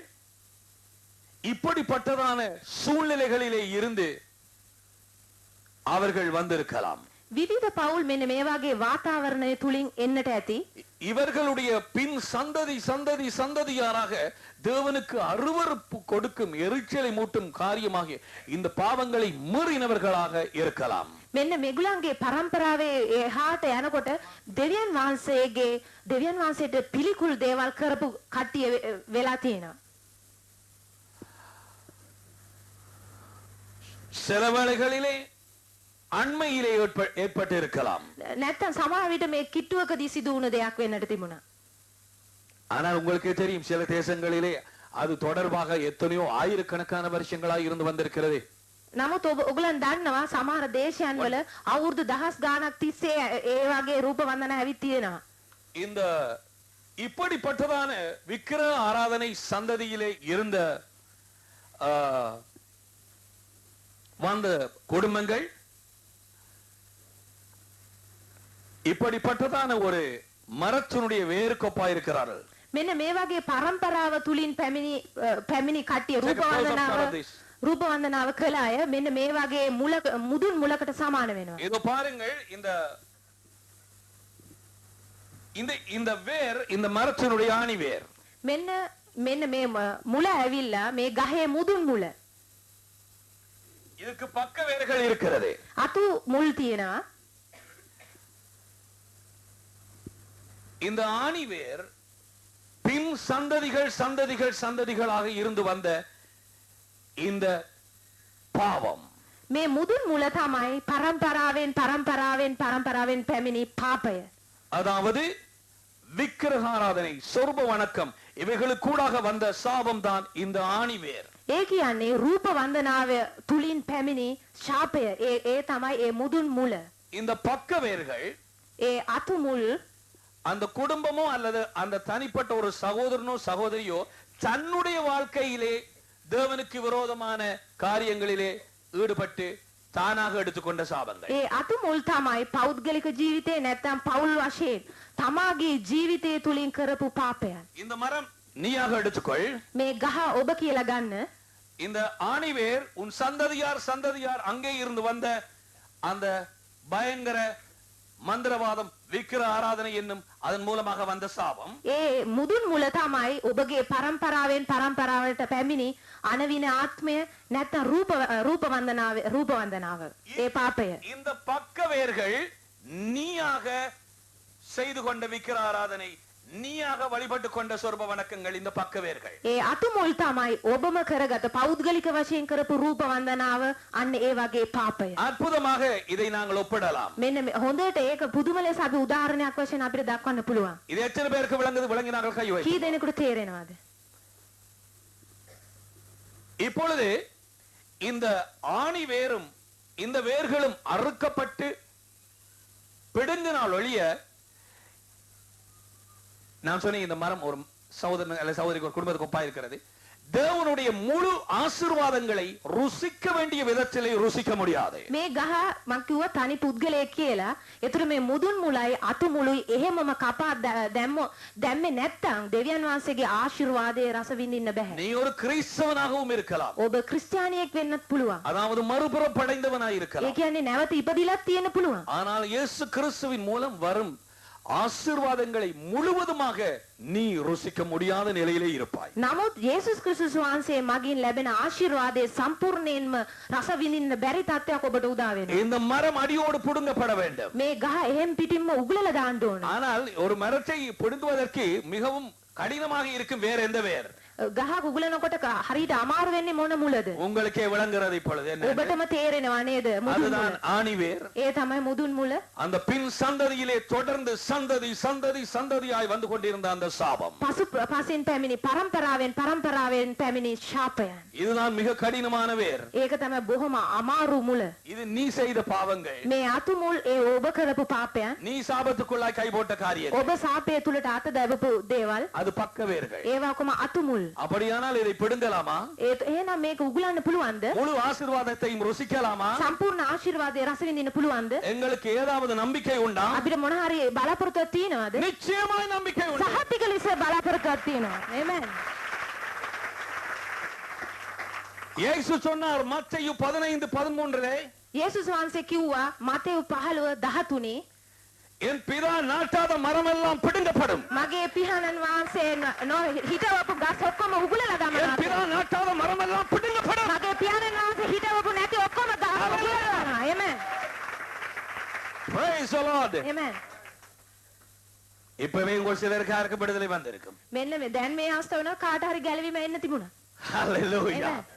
இப்படிப்பட்டதான சூழ்நிலைகளிலே இருந்து அவர்கள் வந்திருக்கலாம். විවිධ පවුල් මෙන්න මේ වගේ වාතාවරණය තුලින් එන්නට ඇති. இவர்களுடைய பின் சந்ததி சந்ததி சந்ததியாராக தேவனுக்கு அருவருப்பு கொடுக்கும் எரிச்சலை மூட்டும் காரியமாக இந்த பாவங்களை மீறினவர்களாக இருக்கலாம். මෙන්න මෙගුලන්ගේ පරම්පරාවේ එහාට යනකොට දෙවියන් වහන්සේට පිළිකුල් දේවල් කරපු කට්ටිය වෙලා තියෙනවා. சில வேளைகளிலே அண்மையிலே ஏற்பட்டு இருக்கலாம். නැත්තම් සමහර විට මේ කිට්ටුවකදී සිදු වුණ දෙයක් වෙන්නට තිබුණා. ஆனால் உங்களுக்கே தெரியும், சில தேசங்களிலே அது தொடர்பாக எத்தனையோ ஆயிரக்கணக்கான வருஷங்களாக இருந்து வந்திருக்கிறது. නමුත් ඔයගොල්ලන් දන්නවා සමහර දේශයන් වල අවුරුදු දහස් ගාණක් තිස්සේ ඒ වගේ රූප වන්දනා ඇවිත් තියෙනවා. இந்த இப்படிப்பட்டதான விக்கிர ஆராதனை சந்ததியிலே இருந்த வந்த குடும்பங்கள் இப்படிப்பட்டதான ஒரு மரத்தினுடைய வேறு கொப்பா இருக்கிறார்கள். මෙන්න මේ වගේ පරම්පරාව තුලින් පැමිණි කට්ටිය රූප වන්දනාව කළ අය මෙන්න මේ වගේ මුදුන් මුලකට සමාන වෙනවා. இதோ பாருங்கள், இந்த வேர், இந்த மரத்தினுடைய ஆணி வேர். මෙන්න මේ මුල ඇවිල්ලා මේ ගහේ මුදුන් මුල. இதுக்கு பக்க வேர்கள் இருக்கிறது. අතු මුල් තියෙනවා. இந்த ஆணி வேர் பின் சந்ததிகள் சந்ததிகள் சந்ததிகளாக இருந்து வந்த இந்த பாவம். මේ මුදුන් මුල තමයි පරම්පරාවෙන් පැමිණි පාපය. அதாவது விக்கிரகாராதனை, சொர்ப வணக்கம், இவைகளுக்கு கூடாக வந்த சாபம் தான் இந்த ஆணி வேர். ඒ කියන්නේ රූප වන්දනාව තුලින් පැමිණි ශාපය. ඒ තමයි ඒ මුදුන් මුල. இந்த பக்க வேர்கள் ඒ අතු මුල් அந்த குடும்பமோ அல்லது அந்த தனிப்பட்ட ஒரு சகோதரனோ சகோதரியோ தன்னுடைய வாழ்க்கையிலே தேவனுக்கு விரோதமான காரியங்களிலே ஈடுபட்டு தானாக எடுத்துக்கொண்ட சாபங்கள். ඒ අතු මුල් තමයි පෞද්ගලික ජීවිතේ නැත්නම් පෞල් වශයෙන් තමාගේ ජීවිතය තුලින් කරපු පාපයන්. இந்த மரம் நீயாக எடுத்துக்கொள். මේ ගහ ඔබ කියලා ගන්න. இந்த ஆணிவேர் உன் சந்ததியார் அங்கே இருந்து வந்த அந்த பயங்கர மந்திரவாதம், விக்கிர ஆராதனை என்னும் அதன் மூலமாக வந்த சாபம். ඒ මුදුන් මුල තමයි ඔබගේ පරම්පරාවට පැමිණි අනවින ආත්මය නැත්නම් රූප වන්දනාව. ඒ පාපය. இந்த பக்க வேர்கள் நீயாக செய்து கொண்ட விக்கிர ஆராதனை, நீயாக வழிபட்டு கொண்ட சொர்ப வணக்கங்கள், இந்த பக்க வேர்கள். ඒ අතු මුල් තමයි ඔබම කරගත පෞද්ගලික වශයෙන් කරපු රූප වන්දනාව. අන්න ඒ වගේ පාපය. அற்புதமாக இதை நாங்கள் ஒப்பிடலாம். මෙන්න හොඳට ඒක පුදුම ලෙස අපි උදාහරණයක් වශයෙන් අපිට දක්වන්න පුළුවන්. இது எத்தனை பேருக்கு விளங்கினார்கள்? கை வை. කී දෙනෙකුට තේරෙනවද? இப்பொழுது இந்த ஆணி வேரும் இந்த வேர்களும் அறுக்கப்பட்டு பிடுங்கினால் ஒழிய, நான் சொன்னேன் இந்த மரம் ஒரு சகோதரன் அல்ல சகோதரி ஒரு குடும்பத்துக்கு ஒப்பா இருக்கிறது. தேவனுடைய முழு ஆசீர்வாதங்களை ருசிக்க வேண்டிய விதத்திலே ருசிக்க முடியாது. මේ ගහ මං කිව්වා තනි පුද්ගලයෙක් කියලා. ඒතර මේ මුදුන් මුලයි අතු මුලුයි එහෙමම කපා දැම්මේ නැත්තම් දෙවියන් වහන්සේගේ ආශිර්වාදයේ රස විඳින්න බෑ. நீ ஒரு கிறிஸ்தவனாகவும் இருக்கலாம். ඔබ ක්‍රිස්තියානියෙක් වෙන්නත් පුළුවන්. அதாவது மறுபுறப்படைந்தவனாய் ඒ இருக்கலாம். කියන්නේ නැවත ඉපදිලත් තියෙන්න පුළුවන්. ஆனால் இயேசு கிறிஸ்துவின் மூலம் வரும் ஆசீர்வாதங்களை முழுவதுமாக நீ ருசிக்க முடியாத நிலையிலே இருப்பாய். නමුත් යේසුස් ක්‍රිස්තුස් වහන්සේ මගින් ලැබෙන ආශිර්වාදයේ සම්පූර්ණයෙන්ම රස විඳින්න බැරි තත්ත්වයක් ඔබට උදා වෙනවා. இந்த மரம் அடியோடு புடுங்கப்பட வேண்டும். මේ ගහ එහෙම් පිටින්ම උගලලා දාන්න ඕන. ஆனால் ஒரு மரத்தை பிடுங்குவதற்கு மிகவும் கடினமாக இருக்கும் வேற எந்த வேர்? ගහක් උගලනකොට හරියට අමාරු වෙන්නේ මොන මුලද? உங்களுக்கே விளங்குறது இப்பொழுது என்ன? ඔබටම තේරෙනවා නේද? මුදුන් அதுதான் මුල. ஆணிவேர். ඒ තමයි මුදුන් මුල. அந்த பின் சந்ததியிலே தொடர்ந்து சந்ததி சந்ததி சந்ததியாய் வந்து கொண்டிருந்த அந்த சாபம், පසු පසින් පැමිණි පරම්පරාවෙන් පැමිණි ශාපයන්. இதுதான் மிக கடினமான வேர். ඒක තමයි බොහොම අමාරු මුල. இது நீ செய்த பாவங்கள், මේ අතු මුල් ඒ ඔබ කරපු පාපයන්, நீ சாபத்துக்குள்ளாய் கை போட்ட காரியம், ඔබ සාපය තුලට අත දැවපු දේවල්, அது பக்க வேர்கள். ඒවා ඔක්කොම අතු මුල්. அப்படியானால் இதை பிடுங்கலாமா? එහෙනම් මේක උගලන්න පුළුවන්ද? முழு ஆசீர்வாதத்தையும் ருசிக்கலாமா? සම්පූර්ණ ආශිර්වාදයේ රස විඳින්න පුළුවන්ද? எங்களுக்கு ஏதாவது நம்பிக்கை உண்டா? අපිට මොන හරි බලාපොරොත්තුවක් තියෙනවද? நிச்சயமாய் நம்பிக்கை உண்டு. සහතික ලෙස බලාපොරොත්තුවක් තියෙනවා. ආමෙන්. இயேசு சொன்னார் மத்தேயு 15:13, යේසුස් වහන්සේ කිව්වා මතෙව් 15:13 என் பிதா நாட்டாத மரமெல்லாம் பிடுங்கப்படும். මගේ පියාණන් වහන්සේ හිටවපු ගස් ඔක්කොම උගලලා என் දමනවා. பிதா நாட்டாத மரமெல்லாம் பிடுங்கப்படும். මගේ පියාණන් වහන්සේ හිටවපු නැති ඔක්කොම ගස් උගලලා දානවා. ආමෙන්. Praise the Lord. ආමෙන්. இப்பவே உங்கள் சிலருக்கு யாருக்கு விடுதலை வந்திருக்கும். මෙන්න මේ දැන් මේ අවස්ථාව වෙනවා කාට හරි ගැලවීම එන්න තිබුණා. Hallelujah. Amen.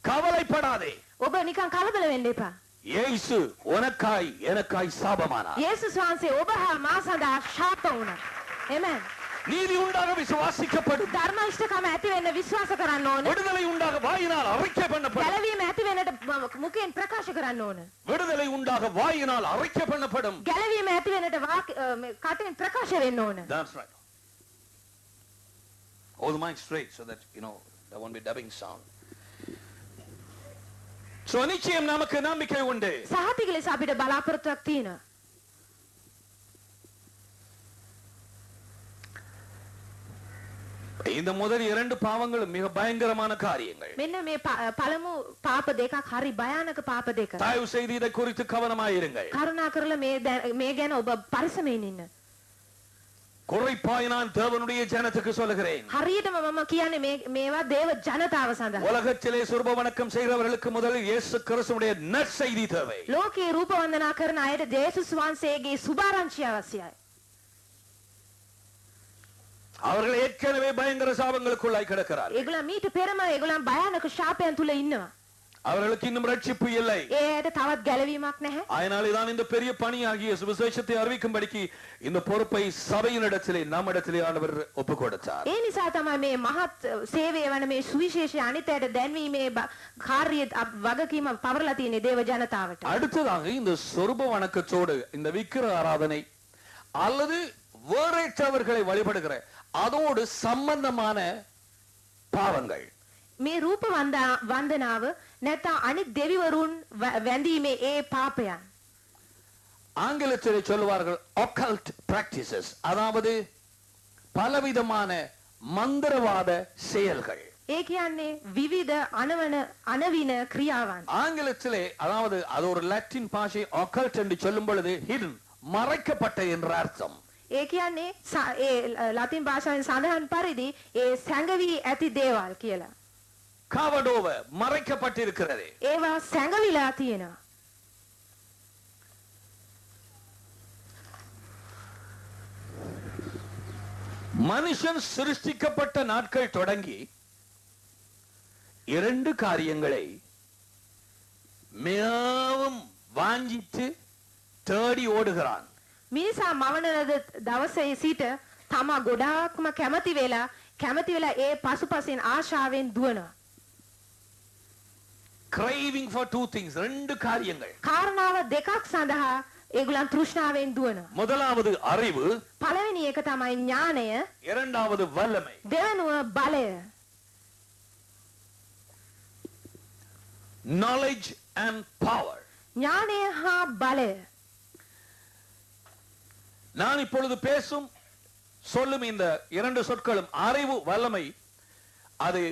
கவலைப்படாதே. ඔබ නිකන් කලබල වෙන්න එපා. இயேசு உனக்காய் எனக்காய் சாபமானார். යේසුස් වහන්සේ ඔබ හා මා සඳහා ශාප වුණා. ආමෙන්. நீதி உண்டாக விசுவாசிக்கப்படும். ධර්ම ඉෂ්ඨකම ඇති වෙන්න විශ්වාස කරන්න ඕන. விடுதலை உண்டாக வாயினால் அறிக்கை பண்ணப்படும். ගැලවීම ඇති වෙන්නට මුඛයෙන් ප්‍රකාශ කරන්න ඕන. விடுதலை உண்டாக வாயினால் அறிக்கை பண்ணப்படும். ගැලවීම ඇති වෙන්නට කටෙන් ප්‍රකාශ වෙන්න ඕන. That's right. Hold the mic straight so that there won't be dubbing sound. So நிச்சயம் நமக்கு நம்பிக்கை உண்டு. සහතික ලෙස අපිට බලාපොරොත්තුවක් තියෙනවා. இந்த முதல் 2 பாவங்களும் மிக பயங்கரமான காரியங்கள். මෙන්න මේ පළමු පාප දෙකක් හරි භයානක පාප දෙක. தயவு செய்து இதை குறித்து கவனமாயிருங்கள். කරුණා කරලා මේ ගැන ඔබ පරිස්සමෙන් ඉන්න. குறைப்பாய் நான் தேவனுடைய ஜனத்துக்கு சொல்லுகிறேன். හරියටම මම කියන්නේ මේවා දේව ජනතාව සඳහා. உலகத்திலே சுரப வணக்கம் செய்கிறவர்களுக்கு முதலில் இயேசு கிறிஸ்துவுடைய நற்செய்தி தேவை. ලෝකේ රූප වන්දනා කරන අයට යේසුස් වහන්සේගේ සුභාරංචිය අවශ්‍යයි. அவர்கள் ஏற்கனவே பயங்கர சாபங்களுக்குள்ளாய் கிடக்கிறார்கள். ඒගොල්ලන් මීට පෙරම ඒගොල්ලන් භයානක ශාපයන් තුල ඉන්නවා. அவர்களுக்கு இன்னும் ரட்சிப்பு இல்லை. ඒ ඇයට තවත් ගැලවීමක් නැහැ. அதனாலே தான் இந்த பெரிய பணியாகிய சுவிசேஷத்தை அறிவிக்கும்படிக்கு இந்த பொறுப்பை சபையினிடத்திலே நம்மிடத்திலே ஆண்டவர் ஒப்புக் கொடுத்தார். ඒ නිසා තමයි මේ මහත් සේවය වන මේ සුවිශේෂ අනිතයට දැන්වීමේ කාර්යය වගකීම පවරලා තියෙන දේව ජනතාවට. அடுத்ததாக இந்த சொரூப வணக்கத்தோடு இந்த விக்கிர ஆராதனை அல்லது வேறற்றவர்களை வழிபடுகிற அதோடு சம்பந்தமான பாவங்கள். මේ රූප වන්දනාව නැත්නම් අනිත් දෙවිවරුන් වැඳීමේ ඒ පාපයන්. ஆங்கிலத்திலே சொல்லுவார்கள் occult practices, அதாவது பலவிதமான மந்திரவாத செயல்கள். ඒ කියන්නේ විවිධ අනවින ක්‍රියාවන්. ஆங்கிலத்திலே அதாவது அது ஒரு லத்தீன் பாஷை occult என்று சொல்லும் பொழுது hidden, மறைக்கப்பட்ட என்ற அர்த்தம். ඒ කියන්නේ ඒ ලතින් භාෂාවෙන් සඳහන් පරිදි ඒ සැඟවි ඇති දේවල් කියලා. covered over, மறைக்கப்பட்டிருக்கிறது. ඒවා සැඟවිලා තියෙනවා. மனுஷன் சிருஷ்டிக்கப்பட்ட நாட்கள் தொடங்கி 2 காரியங்களை மிகவும் வாஞ்சித்து தேடி ஓடுகிறான். මිනිසා මවන දවසේ සිට තමා ගොඩාක්ම කැමති වෙලා ඒ පසුපසින් ආශාවෙන් දුවනවා. craving for 2 things, 2 காரியங்கள். කාරණාව දෙකක් සඳහා ඒගොල්ලන් තෘෂ්ණාවෙන් දුවනවා. முதலாவது அறிவு, පළවෙනි එක තමයි ඥානය, இரண்டாவது வல்லமை. දෙවනුව බලය. knowledge and power. ඥානය හා බලය. நான் இப்பொழுது பேசும் சொல்லும் இந்த இரண்டு சொற்களும் அறிவு, வல்லமை, அது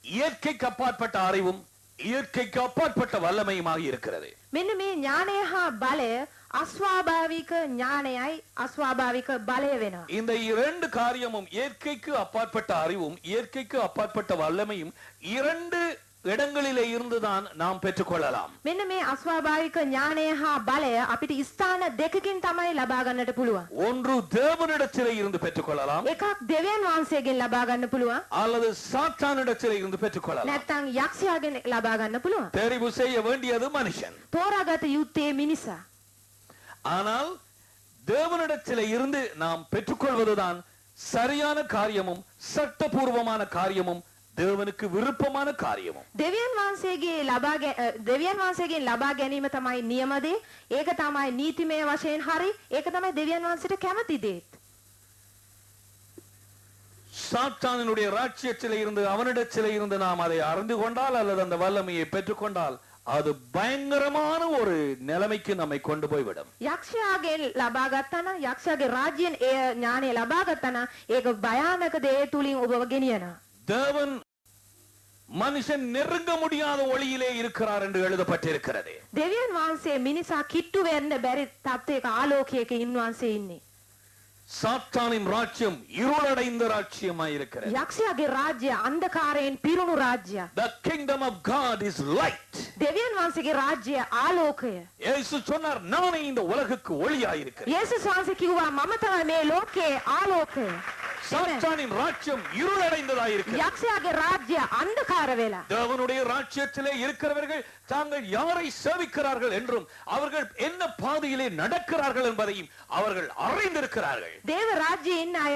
இயற்கைக்கு அப்பாற்பட்ட அறிவும் இயற்கைக்கு அப்பாற்பட்ட வல்லமையுமாக இருக்கிறது. මෙන්න මේ ඥානය හා බලය අස්වාභාවික ඥානයයි අස්වාභාවික බලය වෙනවා. இந்த இரண்டு காரியமும் இயற்கைக்கு அப்பாற்பட்ட அறிவும் இயற்கைக்கு அப்பாற்பட்ட வல்லமையும் இரண்டு இடங்களிலே இருந்துதான் நாம் பெற்றுக்கொள்ளலாம். මෙන්න මේ අස්වාභාවික ඥානය හා බලය අපිට ස්ථාන දෙකකින් තමයි ලබා ගන්නට පුළුවන්. ஒன்று தேவனிடத்திலே இருந்து பெற்றுக்கொள்ளலாம், එකක් දෙවියන් වහන්සේගෙන් ලබා ගන්න පුළුවන්. அல்லது சாத்தானிடத்திலே இருந்து பெற்றுக்கொள்ளலாம். නැත්නම් යක්ෂයාගෙන් ලබා ගන්න පුළුවන්. தெரிவு செய்ய வேண்டியது மனுஷன். තෝරාගත යුත්තේ මිනිසා. ஆனால் தேவனிடத்திலே இருந்து நாம் பெற்றுக்கொள்வதுதான் சரியான காரியமும் சட்டபூர்வமான காரியமும் தேவனுக்கு விருப்பமான காரியமும். දෙවියන් වහන්සේගෙන් ලබා ගැනීම තමයි නියම දේ. ඒක තමයි නීතිමය වශයෙන් හරි. ඒක තමයි දෙවියන් වහන්සේට කැමති දේ. சாத்தானினுடைய ராஜ்யத்திலே இருந்து அவனிடத்திலே இருந்து நாம் அதை அறிந்து கொண்டால் அல்லது அந்த வல்லமையை பெற்றுக்கொண்டால் அது பயங்கரமான ஒரு நிலைமைக்கு நம்மை கொண்டு போய்விடும். යක්ෂයාගෙන් ලබා ගත්තා නම් යක්ෂයාගේ රාජ්‍යයෙන් ඒ ඥානය ලබා ගත්තා නම් ඒක භයානක දේ තුලින් ඔබව ගෙනියනවා. தேவன் மனுஷன் நெருங்க முடியாத ஒளியிலே இருக்கிறார் என்று எழுதப்பட்டிருக்கிறது. දෙවියන් වහන්සේ මිනිසා කිට්ටු වෙන්න බැරි තත්ත්වයක ආලෝකයක ඉන්වහන්සේ ඉන්නේ. சாத்தானின் ராஜ்யம் இருளடைந்த ராஜ்யமாய் இருக்கிறது. යක්ෂයාගේ රාජ්‍ය අන්ධකාරයෙන් පිරුණු රාජ්‍යයක්. The kingdom of God is light. දෙවියන් වහන්සේගේ රාජ්‍ය ආලෝකය. இயேசு சொன்னார், நானே இந்த உலகுக்கு ஒளியாய் இருக்கிறேன். යේසුස් වහන්සේ කිව්වා මම තමයි මේ ලෝකයේ ආලෝකය. சாத்தானின் ராஜ்யம் இருளடைந்ததாய் இருக்கிறது. යක්ෂයාගේ රාජ්‍ය අන්ධකාර වෙලා. தேவனுடைய ராஜ்யத்திலே இருக்கிறவர்கள் தாங்கள் யாரை சேவிக்கிறார்கள் என்றும் அவர்கள் என்ன பாதையிலே நடக்கிறார்கள் என்பதையும் அவர்கள் அறிந்திருக்கிறார்கள். දේව රාජ්‍යයේ ඉන්න අය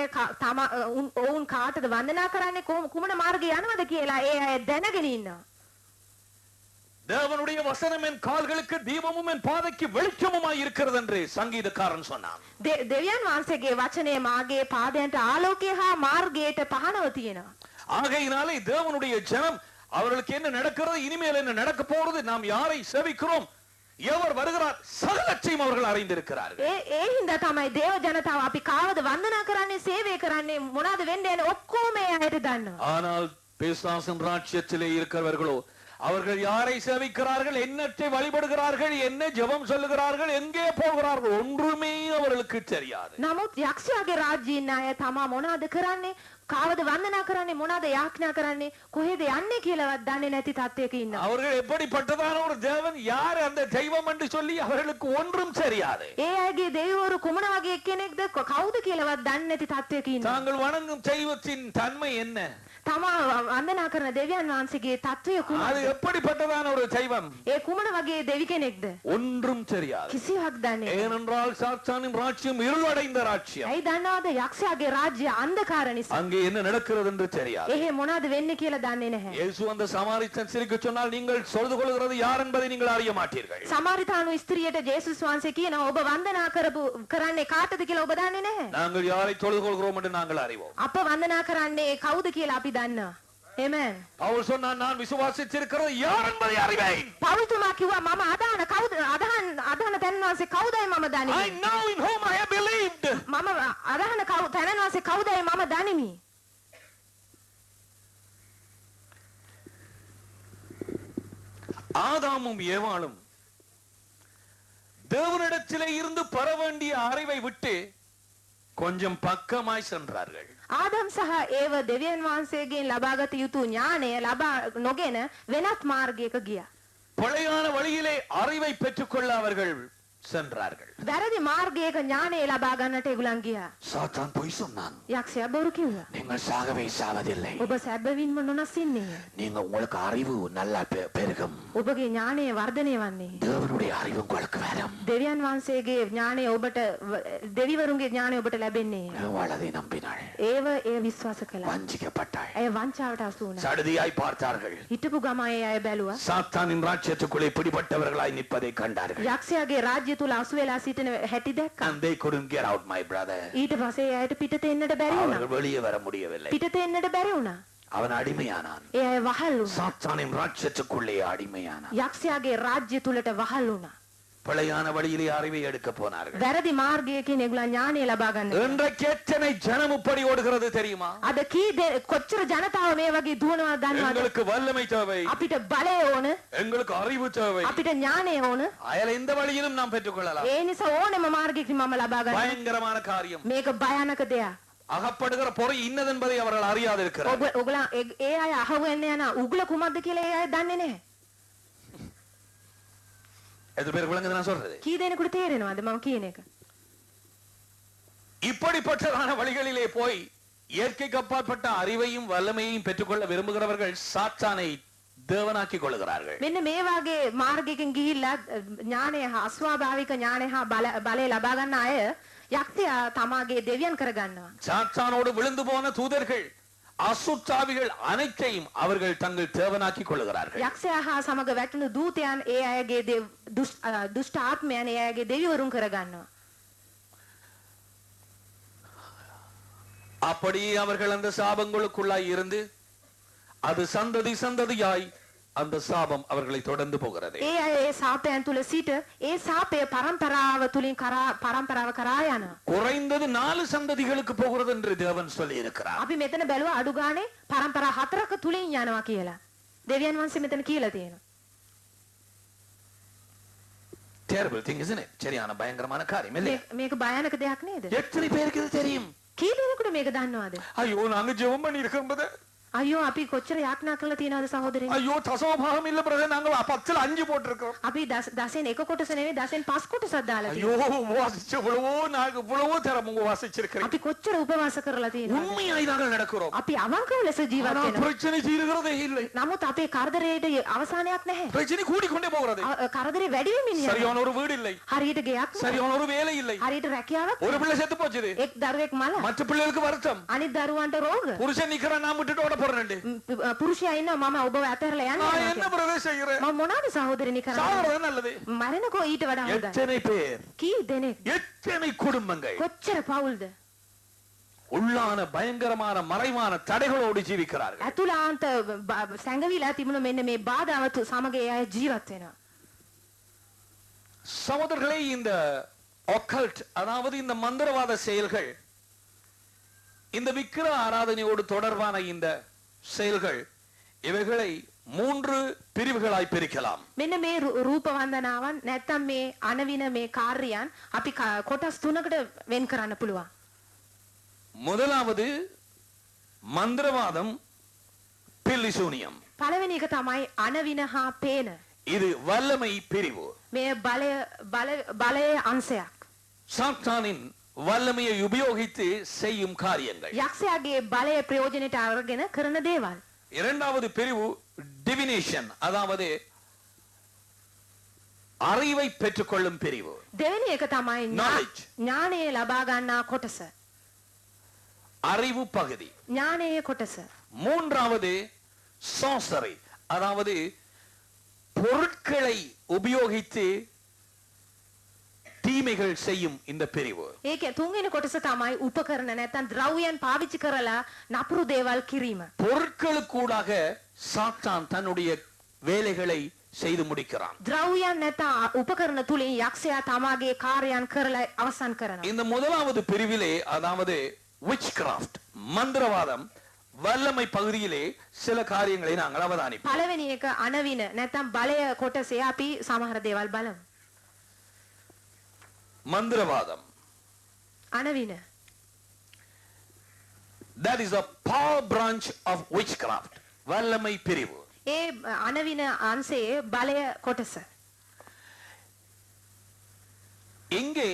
ඔවුන් කාටද වන්දනා කරන්නේ කුමන මාර්ගයේ යනවද කියලා ඒ අය දැනගෙන ඉන්නවා. தேவனுடைய வசனம் என் கால்களுக்கு தீபமும் என் பாதைக்கு வெளிச்சமுமாய் இருக்கிறது என்று சங்கீதக்காரன் சொன்னான். දෙවියන් වහන්සේගේ වචනේ මාගේ පාදයන්ට ආලෝකය හා මාර්ගයට පහනව තියෙනවා. ஆகையினாலே தேவனுடைய ஜனம் அவர்களுக்கு என்ன நடக்கிறது, இனிமேல் என்ன நடக்க போறது, நாம் யாரை சேவிக்கிறோம், எவர் வருகிறார், சகலத்தையும் அவர்கள் அறிந்திருக்கிறார்கள். ඒ හින්දා තමයි දේව ජනතාව අපි කාවද වන්දනා කරන්නේ සේවය කරන්නේ මොනවාද වෙන්නේ යන්නේ ඔක්කොම ඒ අයට දන්නවා. ஆனால் பிசாசின் ராஜ்யத்திலே இருக்கிறவர்களோ அவர்கள் யாரை சேவிக்கிறார்கள், என்னத்தை வழிபடுகிறார்கள், என்ன ஜெபம் சொல்லுகிறார்கள், எங்கே போகிறார்கள் ஒன்றுமே அவர்களுக்கு தெரியாது. නමුත් යක්ෂයාගේ රාජ්‍යයේ ඉන්න අය තමා මොනවාද කරන්නේ, කාවද වන්දනා කරන්නේ, මොනවාද යාඥා කරන්නේ, කොහෙද යන්නේ කියලාවත් දන්නේ නැති තත්ත්වයක ඉන්නවා. அவர்கள் எப்படிப்பட்டதான ஒரு தேவன், யார் அந்த தெய்வம் என்று சொல்லி அவர்களுக்கு ஒன்றும் தெரியாது. ඒ අයගේ දෙවිවරු කුමන වගේ කෙනෙක්ද කවුද කියලාවත් දන්නේ නැති තත්ත්වයක ඉන්නවා. தாங்கள் வணங்கும் தெய்வத்தின் தன்மை என்ன, තමා වන්දනා කරන දෙවියන් වහන්සේගේ තත්ත්වය அது කුමක්ද, எப்படிப்பட்டதான ஒரு தெய்வம், ඒ කුමන වගේ දෙවි කෙනෙක්ද ஒன்றும் தெரியாது. කිසිවක් දන්නේ නැහැ. ஏனென்றால் சாத்தானின் ராஜ்யம் இருளடைந்த ராஜ்யம். ඇයි දන්නවද යක්ෂයාගේ රාජ්‍ය අන්ධකාර නිසා. அங்கே என்ன நடக்கிறது என்று தெரியாது. එහෙ මොනවාද වෙන්නේ කියලා දන්නේ නැහැ. இயேசு அந்த சமாரித்தன் ஸ்திரீக்கு சொன்னால், நீங்கள் சொல்து கொள்கிறது யார் என்பதை நீங்கள் அறிய மாட்டீர்கள். සමාරිතානු ස්ත්‍රියට ජේසුස් වහන්සේ කියනවා ඔබ වන්දනා කරන්නේ කාටද කියලා ඔබ දන්නේ නැහැ. நாங்கள் யாரை தொழுது கொள்கிறோம் என்று நாங்கள் அறிவோம். අප වන්දනා කරන්නේ කවුද කියලා අපි දන්නවා. Amen. பவுல் சொன்னார், நான் விசுவாசித்திருக்கிறது யார் என்பதை அறிவேன். පවුතුමා කිව්වා මම අදහන කවුද අදහන තැන්වන්සේ කවුදයි මම I දනිමි. know in whom I have believed. මම අදහන තැන්වන්සේ කවුදයි මම දනිමි. ஆதாமும் ஏவாளும் தேவனிடத்திலே இருந்து பெற வேண்டிய அறிவை விட்டு கொஞ்சம் பக்கமாய் சென்றார்கள். ආදම් සහ ඒව දෙවියන් වහන්සේගෙන් ලබාගත යුතු ඥානය ලබා නොගෙන වෙනත් මාර්ගයක ගියා. பழையான வழியிலே அறிவை பெற்றுக்கொள்ள அவர்கள் சென்றார்கள். වැරදි මාර්ගයක ஞானය ලබා ගන්නට ඒගොල්ලන් ගියා. சாத்தான் பொய் சொன்னான். යක්ෂයා බොරු කිව්වා. நீங்கள் சாகவே சாவதில்லை. ඔබ සැබවින්ම නොනසින්නේ. நீங்க உங்களுக்கு அறிவு நல்லா பெருகும். ඔබගේ ඥානය වර්ධනය වන්නේ. தேவனுடைய அறிவு உங்களுக்கு வரும். දෙවියන් වහන්සේගේ ඥානය ඔබට දෙවිවරුන්ගේ ඥානය ඔබට ලැබෙන්නේ. அவளதை நம்பினாள். ඒව ඒ විශ්වාස කළා. வஞ்சிக்கப்பட்டாள். ඇය වංචාවට අසු වුණා. சடுதியாய் பார்த்தார்கள். හිටපු ගම අය බැලුවා. சாத்தானின் ராஜ்யத்துக்குள்ளே பிடிபட்டவர்களாய் நிற்பதை கண்டார்கள். යක්ෂයාගේ රාජ්‍ය රාජ්‍ය තුල අසු වෙලා සිටින හැටි දැක්කා. And they couldn't get out, my brother. ඊට පස්සේ එයාට පිටත එන්නට බැරි වුණා. அவர்கள் வெளியே வர முடியவில்லை. පිටත එන්නට බැරි වුණා. அவன் அடிமையானான். ඒ අය වහල් වුණා. சாத்தானின் ராஜ்யத்துக்குள்ளே அடிமையானான். යක්ෂයාගේ රාජ්‍ය තුලට වහල් වුණා. பிழையான வழியிலே அறிவை எடுக்க போனார்கள். වැරදි මාර්ගයකින් ඒගොල්ලෝ ඥානය ලබා ගන්න. இன்றைக்கு எத்தனை ஜனம் இப்படி ஓடுகிறது தெரியுமா? අද කොච්චර ජනතාව මේ වගේ දුවනවා දන්නවද? எங்களுக்கு வல்லமை தேவை, අපිට බලය ඕන, எங்களுக்கு அறிவு தேவை. අපිට ඥානය ඕන. அயல இந்த வழியிலும் நாம் பெற்றுக்கொள்ளலாம். ඒ නිසා ඕනෙම මාර්ගයකින් මම ලබා ගන්න. பயங்கரமான காரியம். මේක භයානක දෙයක්. அகப்படுகிற பொறை இன்னதென்பதை அவர்கள் அறியாதிருக்கிறார்கள். ඔගලා ඒ අය අහුවෙන්න යන උගල කුමක්ද කියලා ඒ අය දන්නේ නැහැ. எத்தனை பேர் விளங்குது நான் சொல்றது? කී දෙනෙකුට තේරෙනවද මම කියන එක? இப்படிப்பட்டதான வழிகளிலே போய் இயற்கைக்கு அப்பாற்பட்ட அறிவையும் வல்லமையையும் பெற்றுக்கொள்ள விரும்புகிறவர்கள் சாத்தானை தேவனாக்கி கொள்ளுகிறார்கள். මෙන්න මේ වගේ මාර්ගයකින් ගිහිල්ලා ඥානය හා අස්වාභාවික ඥානය හා බලය ලබා ගන්න අය යක්ෂයා තමාගේ දෙවියන් කරගන්නවා. சாத்தானோடு விழுந்து போன தூதர்கள் அசுத்தாவிகள் அனைத்தையும் அவர்கள் தங்கள் தேவனாக்கி கொள்ளுகிறார்கள். යක්ෂයා හා සමග වැටුණු දූතයන් ඒ අයගේ දුෂ්ට ආත්මයන් ඒ අයගේ දෙවිවරුන් කරගන්නවා. அப்படி அவர்கள் அந்த சாபங்களுக்குள்ளாய் இருந்து அது சந்ததி சந்ததியாய் அந்த சாபம் அவர்களை தொடர்ந்து போகிறது. ඒ අය ඒ සාපයන් තුල සිට ඒ සාපය පරම්පරාව තුලින් පරම්පරාව කරා යනවා. குறைந்தது 4 சந்ததிகளுக்கு போகிறது என்று தேவன் சொல்லி இருக்கிறார். අපි මෙතන බැලුවා අඩු ගානේ පරම්පරා 4ක තුලින් යනවා කියලා. දෙවියන් වහන්සේ මෙතන කියලා තියෙනවා. Terrible thing, isn't it? சரியான பயங்கரமான காரியம் இல்லையா? මේක භයානක දෙයක් නේද? எத்தனை பேருக்கு இது தெரியும்? කී දෙනෙකුට මේක දන්නවද? ஐயோ நாங்க ஜெபம் பண்ணி இருக்கிறது. අයියෝ අපි කොච්චර යාඥා කරලා තියෙනවද සහෝදරයනි? ஐயோ தசமபாகம் இல்ல பிரதர், நாங்க 10ல 5 போட்டுருக்கோம். අපි දසෙන් එක කොටස නෙවෙයි දසෙන් පස් කොටසක් දාලා ஐயோ வாசிச்சு இவ்வளவோ தரம் வாசிச்சிருக்கிறேன். අපි කොච්චර උපවාස කරලා තියෙනවද? உண்மையாய் நாங்கள் நடக்கிறோம். අපි අවංකව ලෙස ජීවත් ஆனா වෙනවා. பிரச்சனை தீருகிறதே இல்லை. නමුත් අපේ කරදරේට අවසානයක් නැහැ. பிரச்சனை கூடிக்கொண்டே போகிறது. කරදරේ වැඩි වෙමින් යනවා. சரியான ஒரு வீடு இல்லை, හරියට ගෙයක් නැහැ. சரியான ஒரு வேலை இல்லை, හරියට රැකියාවක් ஒரு பிள்ளை செத்து போச்சுது, එක් දරුවෙක් මල. மற்ற பிள்ளைகளுக்கு வருத்தம், අනිත් දරුවන්ට රෝග. புருஷன் நிக்கிற நான் விட்டுட்டு ஓட போறேன். පුරුෂයා ඉන්නවා මම ඔබව අතහැරලා යන්න நான் යනවා என்ன කියලා. பிரதர் செய்கிறேன்? මම මොනවද සහෝදරනි කරන්නේ? சாகிறது நல்லது. මරණකෝ ඊට වඩා හොඳයි. எத்தனை பேர், කී දෙනෙක් எத்தனை குடும்பங்கள் කොච්චර පවුල්ද உள்ளான பயங்கரமான மறைவான தடைகளோடு ஜீவிக்கிறார்கள். ඇතුළාන්ත සැඟවිලා තිබුණ මෙන්න මේ බාධාවත් සමග ඒ අය ජීවත් වෙනවා. சகோதரர்களே, இந்த ஒக்கல்ட் அதாவது இந்த மந்திரவாத செயல்கள், இந்த விக்கிர ஆராதனையோடு தொடர்பான இந்த செயல்கள், இவைகளை 3 பிரிவுகளாய் பிரிக்கலாம். මෙන්න මේ රූප වන්දනාවන් නැත්තම් මේ අනවින මේ කාර්යයන් අපි කොටස් 3කට වෙන් කරන්න පුළුවන්. முதலாவது மந்திரவாதம், பில்லிசூனியம். පළවෙනි එක තමයි අනවින හා පේන. இது வல்லமை பிரிவு. මේ බලයේ අංශයක්. சாத்தானின் வல்லமையை உபயோகித்து செய்யும் காரியங்கள். යක්ෂයාගේ බලය ප්‍රයෝජනෙට අරගෙන කරන දේවල්. இரண்டாவது பிரிவு டிவினேஷன், அதாவது அறிவை பெற்றுக்கொள்ளும் பிரிவு. දෙවෙනි එක තමයි Knowledge. ඥානය ලබා ගන්නා කොටස. அறிவு பகுதி. ඥානයේ කොටස. மூன்றாவது sorcery, அதாவது பொருட்களை உபயோகித்து தீமைகள் செய்யும் இந்த பிரிவு. ඒක තුන්වෙනි කොටස තමයි උපකරණ නැත්නම් ද්‍රව්‍යයන් පාවිච්චි කරලා නපුරු දේවල් කිරීම. பொருட்களுக்கூடாக சாத்தான் தன்னுடைய வேலைகளை செய்து முடிக்கிறான். ද්‍රව්‍යයන් නැත්නම් උපකරණ තුලින් යක්ෂයා තමාගේ කාර්යයන් කරලා අවසන් කරනවා. இந்த முதலாவது பிரிவிலே, அதாவது witchcraft, மந்திரவாதம், வல்லமை பகுதியிலே சில காரியங்களை நாங்கள் அவதானிப்போம். පළවෙනි එක අනවින නැත්නම් බලය කොටසේ අපි සමහර දේවල් බලමු. மந்திரவாதம், අනවින that is a power branch of witchcraft, வல்லமை பிரிவு. ඒ අනවින අංශයේ බලය කොටස. இங்கே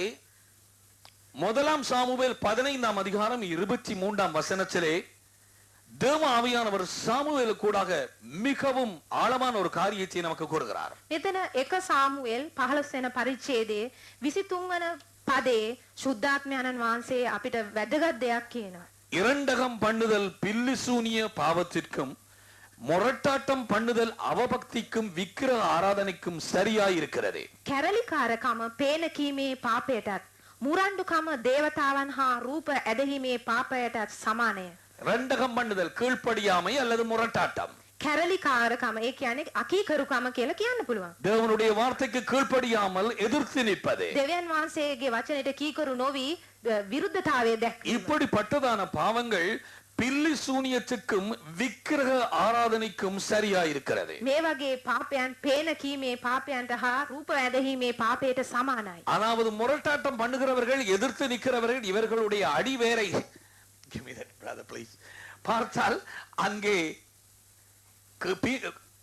1 சாமுவேல் 15 அதிகாரம் 23 வசனத்திலே தேவ ஆவியானவர் சாமுவேலுக்கூடாக மிகவும் ஆழமான ஒரு காரியத்தை நமக்கு கூறுகிறார். මෙතන 1 සාමුවෙල් 15 වෙනි පරිච්ඡේදයේ 23 වන පදේ සුද්ධාත්මයන්න් වහන්සේ අපිට වැදගත් දෙයක් කියනවා. இரண்டகம் பண்ணுதல் பில்லிசூனிய பாவத்திற்கும் முரட்டாட்டம் பண்ணுதல் அவபக்திக்கும் விக்கிரக ஆராதனைக்கும் சரியாயிருக்கிறது. කැරලිකාරකම පේන කීමේ පාපයටත් මුරණ්ඩුකම දේවතාවන් හා රූප ඇදහිීමේ පාපයටත් සමානය. ரெண்டகம் பண்ணுதல் கீழ்ப்படியாமை அல்லது முரட்டாட்டம். කැරලිකාරකම ඒ කියන්නේ අකීකරුකම කියලා කියන්න පුළුවන්. தேவனுடைய வார்த்தைக்கு கீழ்ப்படியாமல் எதிர்த்து நிற்பது. දෙවියන් වහන්සේගේ වචනයට කීකරු නොවි විරුද්ධතාවය දැක්වීම. இப்படிப்பட்டதான பாவங்கள் பில்லி சூனியத்துக்கும் விக்கிரக ஆராதனைக்கும் சரியாயிருக்கிறது. මේ වගේ පාපයන් පේන කීමේ පාපයන්ට හා රූප ඇදහිීමේ පාපයට සමානයි. அதாவது முரட்டாட்டம் பண்ணுகிறவர்கள் எதிர்த்து நிற்கிறவர்கள் இவர்களுடைய அடிவேரை Give me that, brother, please. பார்த்தால் அங்கே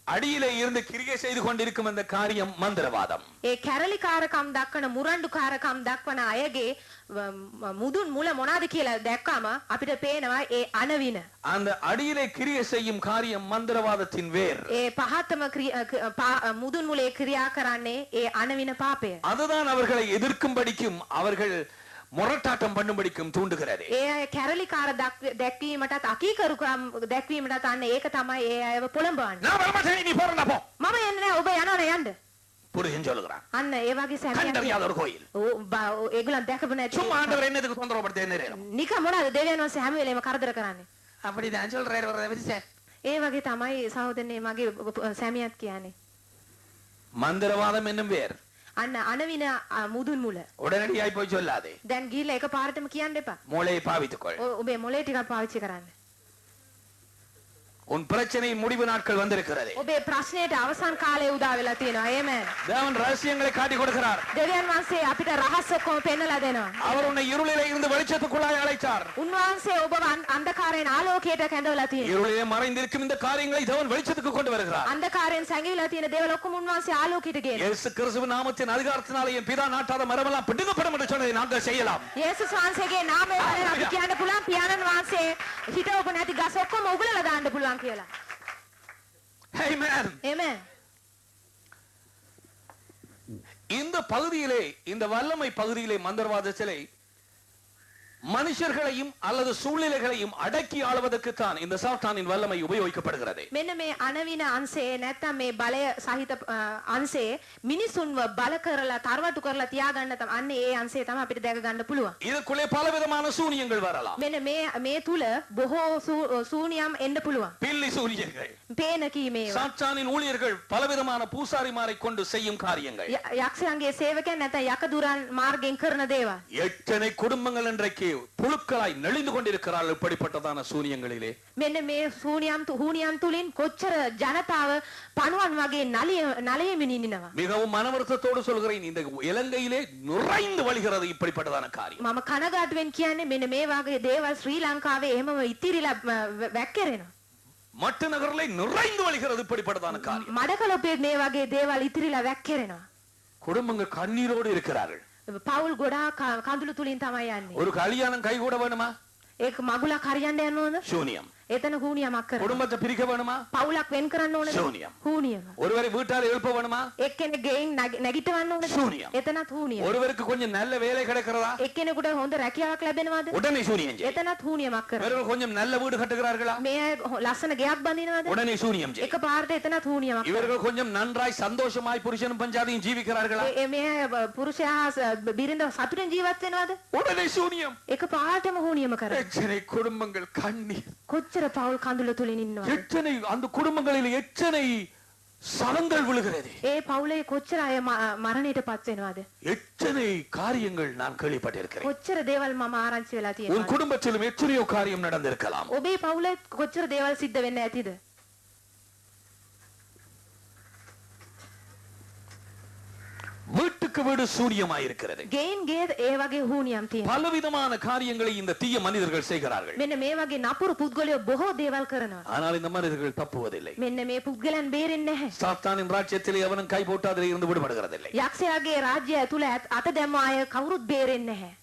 அடியிலே இருந்து கிரியை செய்து கொண்டிருக்கும் அந்த காரியம் மந்திரவாதம். ඒ කැරලිකාරකම් දක්වන මුරණ්ඩුකාරකම් දක්වන අයගේ මුදුන් මුල මොනවාද කියලා දැක්කම අපිට පේනවා ඒ අනවින. அந்த அடியிலே கிரியை செய்யும் காரியம் மந்திரவாதத்தின் வேர். ඒ පහතම මුදුන් මුලේ ක්‍රියා කරන්නේ ඒ අනවින පාපය. அதுதான் அவர்களை எதிர்க்கும்படிக்கும் அவர்கள் முரட்டாட்டம் பண்ணும்படிக்கும் தூண்டுகிறது. ඒ අය කැරලිකාර දැක්වීමටත් අකීකරුකම් දැක්වීමටත් අන්න ඒක තමයි ඒ අයව පොළඹවන්නේ. நான் வரமாட்டேன், நீ போறடா போ. මම යන්නේ නැහැ, ඔබ යනවනේ යන්න. புரியுதுன்னு சொல்லுகிறான். අන්න ඒ වගේ සැමියා கண்டறியாத ஒரு கோயில். ඒගොල්ලන් දැකපු නැති. சும்மா ஆண்டவர் என்னதுக்கு தொந்தரவு படுத்தேன்னு. නිකන් මොනවාද දෙවියන් වහන්සේ හැම වෙලේම කරදර කරන්නේ. அப்படிதான் சொல்றாரு ஒரு விசே. ඒ වගේ තමයි සහෝදරනේ මගේ සැමියාත් කියන්නේ. மந்திரவாதம் என்னும் வேர். අන්න අනවින මුදුන් මුල. உடனடியாய் போய் சொல்லாதே. දැන් ගිහලා එක පාරටම කියන්න එපා. மூளையை பாவித்துக்கொள். ඔබේ මොලේ ටිකක් පාවිච්චි කරන්න. உன் பிரச்சனை முடிவு நாட்கள் வந்திருக்கிறது. ඔබේ ප්‍රශ්නයට අවසන් කාලය උදා වෙලා තියෙනවා. ආමේන්. தேவன் ரகசியங்களை காட்டி கொடுக்கிறார். දෙවියන් වහන්සේ අපිට රහස් ඔක්කොම පෙන්නලා දෙනවා. அவர் உன்னை இருளிலே இருந்து வெளிச்சத்துக்குள்ளாய் அழைத்தார். උන්වහන්සේ ඔබව අන්ධකාරයෙන් ආලෝකයට කැඳවලා තියෙනවා. இருளிலே மறைந்திருக்கும் இந்த காரியங்களை தேவன் வெளிச்சத்துக்கு கொண்டு வருகிறார். අන්ධකාරයෙන් සැඟවිලා තියෙන දේවල් ඔක්කොම උන්වහන්සේ ආලෝකයට ගේනවා. இயேசு கிறிஸ்துவின் நாமத்தின் அதிகாரத்தினாலே என் பிதா நாட்டாத மரமெல்லாம் பிடுங்கப்படும் என்று சொன்னதை நாங்கள் செய்யலாம். යේසුස් වහන්සේගේ නාමයෙන් අපි කියන්න පුළුවන් පියාණන් වහන්සේ හිටවපු නැති ගස් ඔක්කොම උගලලා දාන්න පුළුවන් කියලා. Amen. Amen. இந்த பகுதியிலே இந்த வல்லமை பகுதியிலே மந்திரவாதத்திலே மனுஷர்களையும் அல்லது சூழ்நிலைகளையும் அடக்கி ஆளுவதற்கு தான் இந்த சாத்தானின் வல்லமை உபயோகிக்கப்படுகிறது. මෙන්න මේ අනවින අංශේ නැත්නම් මේ බලය සහිත අංශේ මිනිසුන්ව බල කරලා තරවටු කරලා තියාගන්න තමයි අන්න ඒ අංශේ තමයි අපිට දැක ගන්න පුළුවන්. இதுக்குள்ளே பலவிதமான சூனியங்கள் வரலாம். මෙන්න මේ තුල බොහෝ සූනියම් එන්න පුළුවන්. பில்லி சூனியங்கள். පේන කීමේ சாத்தானின் ஊழியர்கள் பலவிதமான பூசாரிமாரை கொண்டு செய்யும் காரியங்கள். යක්ෂයන්ගේ සේවකයන් නැත්නම් යකදුරන් මාර්ගෙන් කරන දේවල්. எத்தனை குடும்பங்கள் இன்றைக்கு புழுக்களாய் நெளிந்து கொண்டிருக்கிறார்கள் இப்படிப்பட்டதான சூனியங்களிலே. මෙන්න මේ හූනියම් තුලින් කොච්චර ජනතාව පණුවන් වගේ නලයමින් ඉන්නවා. மிகவும் மனவருத்தத்தோடு சொல்கிறேன், இந்த இலங்கையிலே நுரைந்து வழிகிறது இப்படிப்பட்டதான காரியம். මම කනගාටුවෙන් කියන්නේ මෙන්න මේ වගේ දේවල් ශ්‍රී ලංකාවේ එහෙමම ඉතිරිලා වැක්කිරෙනවා. மட்டு நகரிலே நுரைந்து வழிகிறது இப்படிப்பட்டதான காரியம். මඩකලොපේ මේ වගේ දේවල් ඉතිරිලා වැක්කිරෙනවා. குடும்பங்கள் கண்ணீரோடு இருக்கிறார்கள். පවුල් ගොඩාක් කඳුළු තුලින් තමයි යන්නේ. ஒரு கல்யாணம் கை கூட வேணுமா? ඒක මගුලක් හරියන්න යන්න ඕන. சூனியம். එතන හූනියමක් කරනවා. குடும்பத்தை பிரிக்க வேணுமா? පවුලක් වෙන් කරන්න ඕනද? சூனியம். හූනියම. ஒருவரை வீட்டால் எழுப்ப வேணுமா? එක්කෙනෙක් ගෙයින් නැගිටවන්න ඕනද? சூனியம். එතනත් හූනියම. ஒருவருக்கு கொஞ்சம் நல்ல வேலை கிடைக்கிறதா? එක්කෙනෙකුට හොඳ රැකියාවක් ලැබෙනවද? உடனே சூனியம் செய். එතනත් හූනියමක් කරනවා. வேறொரு கொஞ்சம் நல்ல வீடு கட்டுகிறார்களா? මේ ලස්සන ගෙයක් බඳිනවද? உடனே சூனியம் செய். එක පාරට එතනත් හූනියමක්. இவர்கள் கொஞ்சம் நன்றாய் சந்தோஷமாய் புருஷனும் பஞ்சாதியும் ஜீவிக்கிறார்களா? මේ පුරුෂයා බිරිඳ සතුටින් ජීවත් වෙනවද? உடனே சூனியம். එක පාරටම හූනියම කරනවා. எத்தனை குடும்பங்கள் கண்ணீர். කොච්චර පවුල් කඳුළු තුලින් ඉන්නවද? எத்தனை அந்த குடும்பங்களில் எத்தனை சலங்கள் விழுகிறது. ඒ පවුලේ කොච්චර අය මරණයටපත් වෙනවද? எத்தனை காரியங்கள் நான் கேள்விப்பட்டிருக்கிறேன். කොච්චර දේවල් මම ආරංචි වෙලා உன் තියෙනවද? குடும்பத்திலும் எத்தனையோ காரியம் நடந்திருக்கலாம். ඔබේ පවුලේ කොච්චර දේවල් සිද්ධ වෙන්න ඇතිද? வீட்டுக்கு வீடு சூனியமாய் இருக்கிறது. ගෙයින් ගේ ඒ වගේ හූනියම් තියෙනවා. பலவிதமான காரியங்களை இந்த தீய மனிதர்கள் செய்கிறார்கள். මෙන්න මේ වගේ නපුරු පුද්ගලයෝ බොහෝ දේවල් කරනවා. ஆனால் இந்த மனிதர்கள் தப்புவதில்லை. මෙන්න මේ පුද්ගලයන් බේරෙන්නේ නැහැ. சாத்தானின் ராஜ்யத்திலே அவனும் கை போட்டு அதிலே இருந்து விடுபடுகிறதில்லை. යක්ෂයාගේ රාජ්‍යය ඇතුළ අත දැම්ම අය කවුරුත් බේරෙන්නේ නැහැ.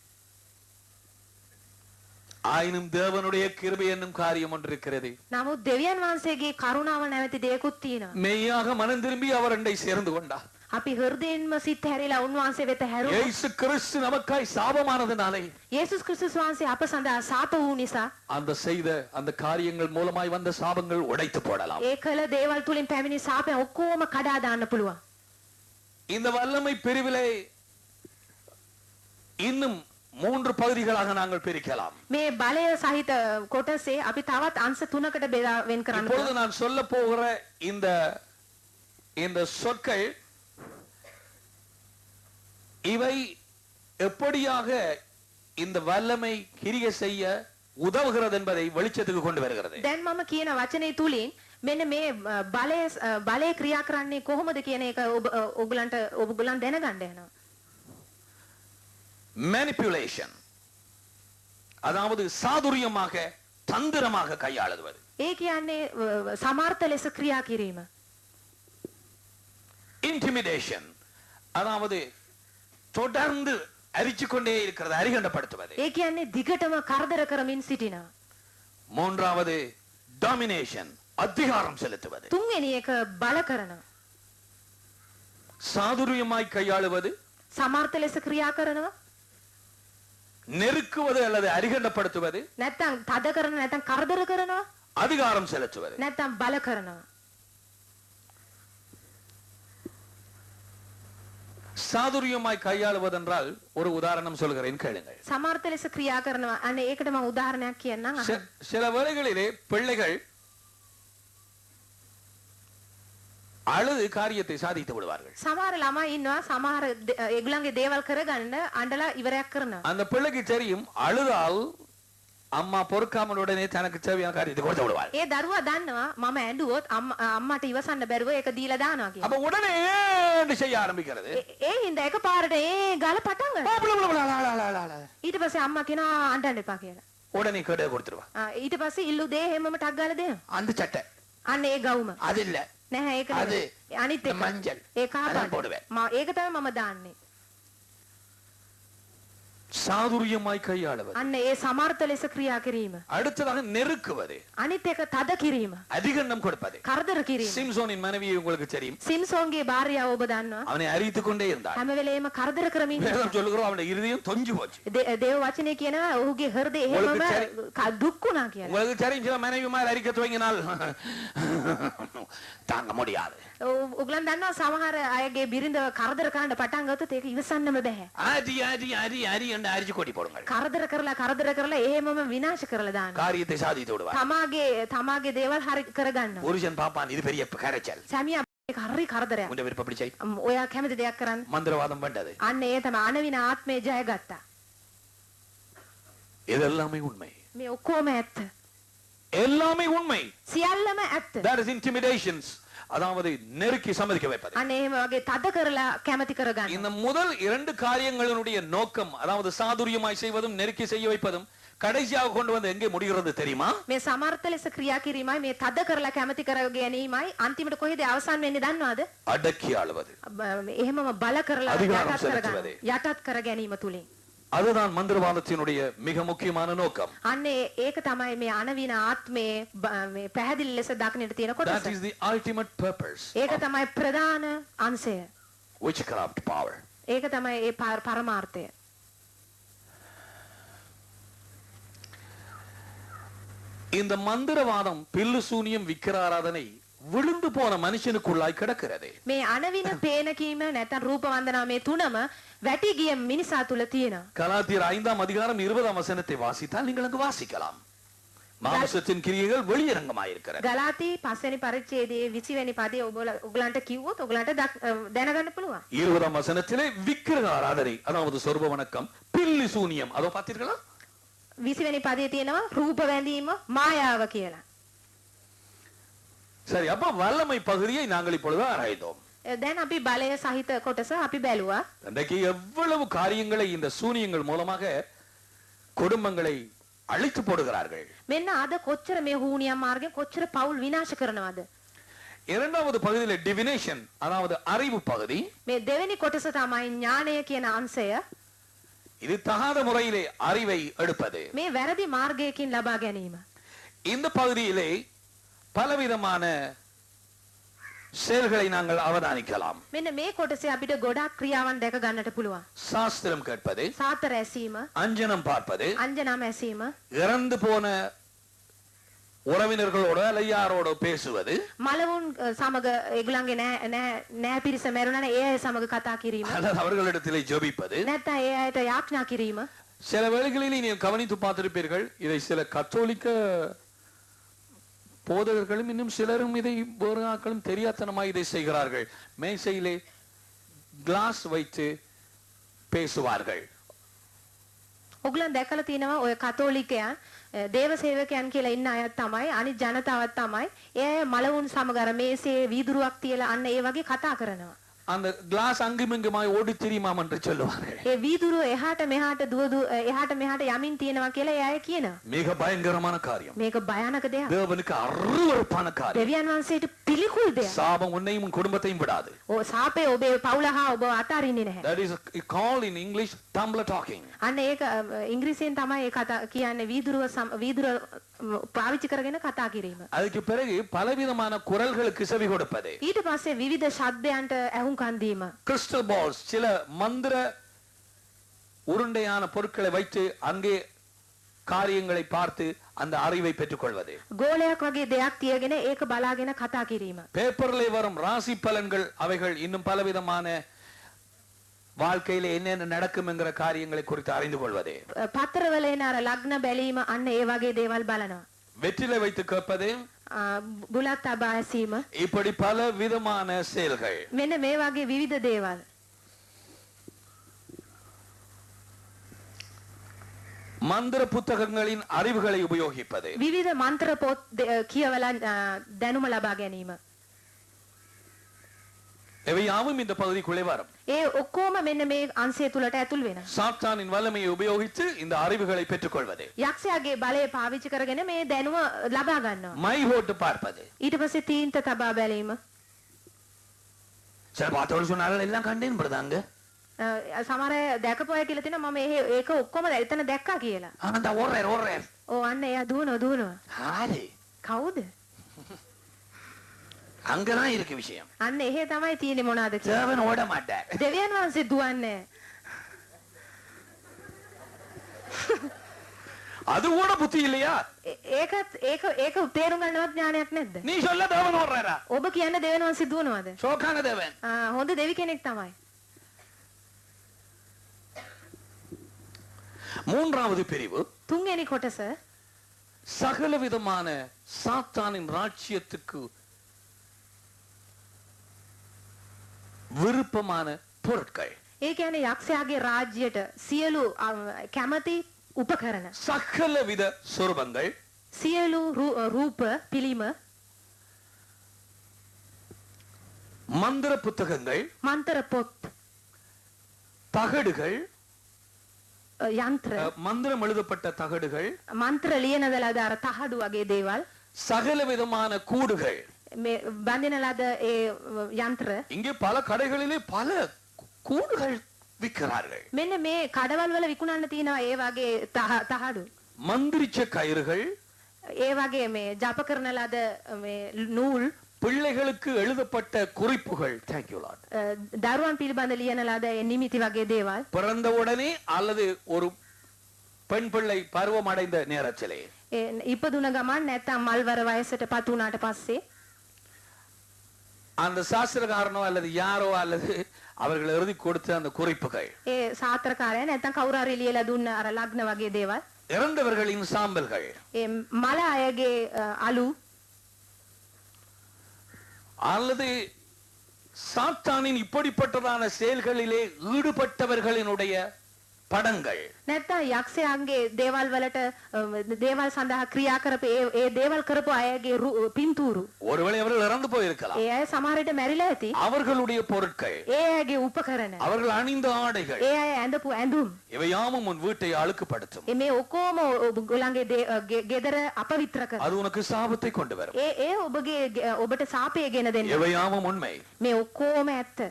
ஆயினும் தேவனுடைய கிருபை என்னும் காரியம் ஒன்று இருக்கிறது. නමුත් දෙවියන් වහන්සේගේ කරුණාව නැවති දෙයක්ත් තියෙනවා. மெய்யாக மனம் திரும்பி அவர் அண்டை சேர்ந்து கொண்டார். අපි හෘදයෙන්ම සිත් හැරිලා උන්වහන්සේ වෙත හැරුණොත් இயேசு கிறிஸ்து நமக்காய் சாபமானதுனாலே යේසුස් ක්‍රිස්තුස් වහන්සේ අප සඳහා සාප වූ නිසා அந்த செய்த அந்த காரியங்கள் மூலமாய் வந்த சாபங்கள் உடைத்து போடலாம். ඒ කළ දේවල් තුලින් පැමිණි සාපයන් ඔක්කොම කඩා දාන්න පුළුවන්. இந்த வல்லமை பிரிவிலே இன்னும் 3 பகுதிகளாக நாங்கள் பிரிக்கலாம். මේ බලය සහිත කොටසේ අපි තවත් අංශ 3කට බෙදා වෙන් කරන්න இப்பொழுது පුළුවන්. நான் சொல்ல போகிற இந்த சொற்கள் இவை எப்படியாக இந்த வல்லமை கிரிய செய்ய உதவுகிறது என்பதை வெளிச்சத்துக்கு கொண்டு வருகிறது. දැන් මම කියන වචනේ තුලින් මෙන්න මේ බලය ක්‍රියා කරන්නේ කොහොමද කියන එක ඔයගලන්ට දැනගන්න යනවා. manipulation அதாவது சாதுரியமாக தந்திரமாக கையாளுவது. ඒ කියන්නේ සමර්ථ ලෙස ක්‍රියා කිරීම. intimidation அதாவது தொடர்ந்து அரிச்சுக்கொண்டே இருக்கிறது, அரிகண்டப்படுத்துவது. ඒ කියන්නේ දිගටම කරදර කරමින් සිටිනවා. மூன்றாவது domination அதிகாரம் செலுத்துவது. තුන්වෙනි එක බල කරනවා. சாதுரியமாய் கையாளுவது, සමර්ථ ලෙස ක්‍රියා කරනවා. நெருக்குவது அல்லது அரிகண்டப்படுத்துவது, නැත්තම් තද කරන නැත්තම් කරදර කරනවා. அதிகாரம் செலுத்துவது. නැත්තම් බල කරනවා. சாதுரியமாய் கையாளுவதென்றால் ஒரு உதாரணம் சொல்கிறேன் கேளுங்கள். සමර්ථ ලෙස ක්‍රියා කරනවා. අන්න ඒකට මම උදාහරණයක් කියන්නම්. சில வேளைகளிலே பிள்ளைகள் அழுது காரியத்தை சாதித்து விடுவார்கள். සමහර ළමයි ඉන්නවා සමහර ඒගොල්ලන්ගේ දේවල් කරගන්න අඬලා ඉවරයක් කරනවා. அந்த பிள்ளைக்கு தெரியும் அழுதால் அம்மா பொறுக்காமல் உடனே தனக்கு தேவையான காரியத்தை கொடுத்து விடுவாள். ඒ දරුවා දන්නවා මම ඇඬුවොත් අම්මාට ඉවසන්න බැරුව ඒක දීලා දානවා කියලා. அப்ப உடனே செய்ய ஆரம்பிக்கிறது. ඒ හින්දා එකපාරට ඒ ගාල පටන් ගන්නවා. ඊට පස්සේ අම්මා කියනවා අඬන්න එපා කියලා. உடனே கேட கொடுத்துருவா. ඊට පස්සේ ඉල්ලු දේ හැමම ටක් ගාලා දෙනවා. அந்த சட்டை අන්න ඒ ගවුම. அது இல்ல, නැහැ ඒක அது නෙවෙයි. අනිත් එක மஞ்சள் ඒ அதான் කාපඩ. போடுவேன். ඒක තමයි මම දාන්නේ. சாதுரியமாய் கையாளுவது. අන්න ඒ සමර්ථ ලෙස ක්‍රියා කිරීම. அடுத்ததாக நெருக்குவது, අනිත් එක තද කිරීම. அதிகண்ணம் கொடுப்பது. කරදර කිරීම. சிம்சோனின் மனைவியை உங்களுக்கு தெரியும். සිම්සෝන්ගේ භාර්යාව ඔබ දන්නවා. அவனை அரித்துக் கொண்டே இருந்தான். හැම වෙලේම කරදර කරමින් வேதம் சொல்லுகிறோம் அவனுடைய இருதயம் தொஞ்சு போச்சு. දේව වචනේ කියනවා ඔහුගේ හෘදය එහෙමම දුක් වුණා කියලා. உங்களுக்கு தெரியும் சில மனைவிமார் அரிக்க துவங்கினால் தாங்க முடியாது. ඔගලන් දන්නවා සමහර අයගේ බිරිඳව කරදර කරන්න පටන් ගත්තොත් ඒක ඉවසන්නම බෑ. ஆதி ஆதி ஆதி ஆதி என்று அரிச்சு கொட்டி போடுங்கள். කරදර කරලා එහෙමම විනාශ කරලා දානවා. காரியத்தை சாதித்து விடுவார். තමාගේ දේවල් හරි කරගන්නවා. புருஷன் பாப்பான் இது பெரிய கரைச்சல். සැමියා ඒක හරි කරදරයක්. உண்ட விருப்ப பிடிச்சை ඔයා කැමති දෙයක් කරන්න. மந்திரவாதம் பண்ணது. අන්න ඒ තමයි අනවින ආත්මය ජයගත්තා. இதெல்லாமே உண்மை. මේ ඔක්කොම ඇත්ත. எல்லாமே உண்மை. සියල්ලම ඇත්ත. that is intimidations. அதாவது நெருக்கி சம்மதிக்க வைப்பது. අන්න එහෙම වගේ තද කරලා කැමති කරගන්න. இந்த முதல் 2 காரியங்களினுடைய நோக்கம் அதாவது சாதுரியமாய் செய்வதும் நெருக்கி செய்ய வைப்பதும் கடைசியாக கொண்டு வந்து எங்கே முடிகிறது தெரியுமா? මේ සමර්ථ ලෙස ක්‍රියා කිරීමයි මේ තද කරලා කැමති කර ගැනීමයි අන්තිමට කොහෙද අවසන් වෙන්නේ දන්නවද? அடக்கி ஆளுவது. එහෙමම බල කරලා அதிகாரம் යටත් කරගන්න. செலுத்துவது. යටත් කර ගැනීම තුලින්. அதுதான் மந்திரவாதத்தினுடைய மிக முக்கியமான நோக்கம். අන්න ඒක තමයි මේ අනවින ආත්මයේ මේ පැහැදිලි ලෙස දක්නට තියෙන that කොටස. is the ultimate purpose ඒක තමයි ප්‍රධාන අංශය. witchcraft power. ඒක තමයි ඒ පරමාර්ථය. இந்த மந்திரவாதம் பில்லு சூனியம் விக்கிர ஆராதனை விழுந்து போன மனுஷனுக்குள்ளாய் கிடக்கிறது. මේ අනවින පේන කීම නැත්නම් රූප වන්දනා මේ තුනම වැටි ගිය මිනිසා තුල තියෙනවා. கலாத்தியர் 5ஆம் அதிகாரம் 20ஆம் வசனத்தை வாசித்தால் நீங்கள் அங்கு வாசிக்கலாம். மாம்சத்தின் கிரியைகள் வெளியரங்கமாயிருக்கிறது. ගලාති 5 වෙනි පරිච්ඡේදයේ 20 වෙනි පදයේ ඔයගලන්ට කිව්වොත් ඔයගලන්ට දැනගන්න පුළුවන්. 20ஆம் வசனத்திலே விக்கிரக ஆராதனை அதாவது சொர்ப வணக்கம் பில்லி சூனியம் அதோ பார்த்தீர்களா? 20 වෙනි පදයේ තියෙනවා රූප වැඳීම මායාව කියලා. சரி, அப்ப வல்லமை பகுதியை நாங்கள் இப்பொழுது ஆராய்ந்தோம். දැන් අපි බලය සහිත කොටස අපි බැලුවා. இன்றைக்கு எவ்வளவு காரியங்களை இந்த சூனியங்கள் மூலமாக குடும்பங்களை அழித்து போடுகிறார்கள். මෙන්න අද කොච්චර මේ හුනියම් මාර්ගයෙන් කොච්චර පෞල් විනාශ කරනවද? இரண்டாவது பகுதியில டிவினேஷன் அதாவது அறிவு பகுதி. මේ දෙවෙනි කොටස තමයි ඥානය කියන අංශය. இது தகாத முறையிலே அறிவை எடுப்பது. මේ වැරදි මාර්ගයකින් ලබා ගැනීම. இந்த பகுதியிலே பலவிதமான செயல்களை நாங்கள் அவதானிக்கலாம். මෙන්න මේ කොටසේ අපිට ගොඩාක් ක්‍රියාවන් දැක ගන්නට පුළුවන්. சாஸ்திரம் கேட்பது, සාතර ඇසීම, அஞ்சனம் பார்ப்பது, අංජනම් ඇසීම, இறந்து போன உறவினர்களோட அல்ல யாரோட பேசுவது, මලවුන් සමග ඒගොල්ලන්ගේ නෑ පිරිස මැරුණා නම් ඒ අය සමග කතා කිරීම, அல்லது அவர்களிடத்திலே ஜெபிப்பது. නැත්නම් ඒ අයට යාඥා කිරීම. சில வேளைகளில் நீ கவனித்து பார்த்திருப்பீர்கள், இதை சில கத்தோலிக்க போதகர்களும் இன்னும் சிலரும் இதை வேறு ஆட்களும் தெரியாதனமாய் இதை செய்கிறார்கள். மேசையிலே கிளாஸ் வைத்து பேசுவார்கள். ඔගලන් දැකලා තියෙනවා ඔය කතෝලිකයන් දේව සේවකයන් කියලා ඉන්න අය තමයි අනිත් ජනතාවත් තමයි ඒ අය මලවුන් සමග අර මේසේ වීදුරුවක් තියලා අන්න ඒ වගේ කතා කරනවා. அந்த கிளாஸ் அங்குமிங்குமாய் ஓடி திரியுமாம் என்று சொல்லுவார்கள். ඒ වීදුරුව එහාට මෙහාට එහාට මෙහාට යමින් තියෙනවා කියලා ඒ අය කියනවා. மிக பயங்கரமான காரியம். මේක භයානක දෙයක්. தேவனுக்கு அருவருப்பான காரியம். දෙවියන් වහන්සේට පිළිකුල් දෙයක්. சாபம் உன்னையும் உன் குடும்பத்தையும் விடாது. සාපේ ඔබේ පවුල හා ඔබ අතාරින්නේ නැහැ. That is called in English tumbler talking. අන්න ඒක ඉංග්‍රීසියෙන් තමයි ඒ කතා කියන්නේ වීදුරුව පාවිච්චි කරගෙන කතා කිරීම. அதுக்கு பிறகு பலவிதமான குரல்களுக்கு செவி கொடுப்பது. ඊට පස්සේ විවිධ ශබ්දයන්ට ඇහුම්කන් දීම. கிறிஸ்டல் பால்ஸ், சில மந்திர உருண்டையான பொருட்களை வைத்து அங்கே காரியங்களை பார்த்து அந்த அறிவை பெற்றுக்கொள்வது. ගෝලයක් වගේ දෙයක් තියගෙන ඒක බලාගෙන කතා කිරීම. பேப்பர்ல வரும் ராசி பலன்கள், அவைகள் இன்னும் பலவிதமான வாழ்க்கையில என்னென்ன நடக்கும் என்கிற காரியங்களை குறித்து அறிந்து கொள்வது. පත්තරවල එන අර ලග්න බැලීම අන්න ඒ වගේ දේවල් බලනවා. வெற்றிலை வைத்து கேட்பது, බුලත් තබා ඇසීම, இப்படி பல விதமான செயல்கள். මෙන්න මේ වගේ විවිධ දේවල්. மந்திர புத்தகங்களின் அறிவுகளை உபயோகிப்பது. විවිධ මන්ත්‍ර පොත් කියවලා දැනුම ලබා ගැනීම. எவையாவும் இந்த பகுதிக்குள்ளே வரும். ඒ ඔක්කොම මෙන්න මේ අංශය තුලට ඇතුල් වෙනවා. சாத்தானின் வல்லமையை உபயோகித்து இந்த அறிவுகளை பெற்றுக்கொள்வது. යක්ෂයාගේ බලය පාවිච්චි කරගෙන මේ දැනුම ලබා ගන්නවා. மை போட்டு பார்ப்பது. ඊට පස්සේ තීන්ත තබා බැලීම. சில பார்த்தவர்கள் சொன்னார்கள் எல்லாம் கண்டேன் பிரதாங்க. සමහර අය දැකපු අය කියලා තියෙනවා මම ඒක ඔක්කොම එතන දැක්කා කියලා. அந்த ஓடுறார். ඔව් අන්න එයා දුවනවා. ஆரு? කවුද? அங்கதான் இருக்கு விஷயம். අන්න එහෙ තමයි තියෙන්නේ මොනවාද කියලා. தேவன் ஓட மாட்டார். දෙවියන් වහන්සේ දුවන්නේ. அது கூட புத்தி இல்லையா? ඒක තේරුම් ගන්නවත් ඥානයක් නැද්ද? நீ சொல்ல தேவன் ஓடுறாரா? ඔබ කියන්නේ දෙවියන් වහන්සේ දුවනවද? சோக்கான தேவன். හොඳ දෙවි කෙනෙක් තමයි. மூன்றாவது பிரிவு, තුන්වෙනි කොටස சகல விதமான சாத்தானின் ராஜ்யத்துக்கு விருப்பமான பொருட்கள். ඒ කියන්නේ යක්ෂයාගේ රාජ්‍යයට සියලු කැමැති උපකරණ, சகல வித சொரூபங்கள், සියලු රූප පිළිම, மந்திர புத்தகங்கள், මන්ත්‍ර පොත්, தகடுகள், යන්ත්‍ර, மந்திரம் எழுதப்பட்ட தகடுகள், මන්ත්‍ර ලියන දලද අර තහඩු වගේ දේවල්, சகல விதமான கூடுகள். මේ බඳින ලද ඒ යන්ත්‍ර. இங்கே பல கடைகளிலே பல கூடுகள் விற்கிறார்கள். මෙන්න මේ කඩවල් වල විකුණන්න තියෙනවා ඒ වගේ තහඩු. மந்திரிச்ச கயிறுகள், ඒ වගේ මේ ජප කරන ලද මේ නූල්, பிள்ளைகளுக்கு எழுதப்பட்ட குறிப்புகள். Thank you Lord. දරුවන් පිළිබඳ ලියන ලද ඒ නිමිති වගේ දේවල්. பிறந்த உடனே அல்லது ஒரு பெண் பிள்ளை பருவம் அடைந்த நேரத்திலே, ඉපදුන ගමන් නැත්නම් මල්වර වයසට පත් වුණාට පස්සේ அந்த சாஸ்திரக்காரனோ அல்லது யாரோ அல்லது அவர்கள் எழுதி கொடுத்த அந்த குறிப்புகள், ඒ සාත්‍රකාරය නැත්නම් කවුරු හරි ලියලා දුන්න අර ලග්න වගේ දේවල්, இறந்தவர்களின் சாம்பல்கள், ඒ මල අයගේ අලු, அல்லது சாத்தானின் இப்படிப்பட்டதான செயல்களிலே ஈடுபட்டவர்களினுடைய படங்கள், නැත්නම් යක්ෂයාගේ දේවල් වලට දේවල් සඳහා ක්‍රියා කරපු ඒ දේවල් කරපු අයගේ පින්තූරු. ஒருவேளை அவர்கள் இறந்து போயிருக்கலாம். ඒ අය සමහර විට මැරිලා ඇති. அவர்களுடைய பொருட்கள், ඒ අයගේ උපකරණ, அவர்கள் அணிந்த ஆடைகள், ඒ අය ඇඳපු ඇඳුම්, இவையாவும் உன் வீட்டை அழுக்குப்படுத்தும். මේ ඔක්කොම ඔයගොල්ලන්ගේ ගෙදර අපවිත්‍ර කරනවා. அது உனக்கு சாபத்தை கொண்டு வரும். ඒ ඔබගේ ඔබට සාපය ගෙන දෙනවා. இவையாவும் உண்மை. මේ ඔක්කොම ඇත්ත.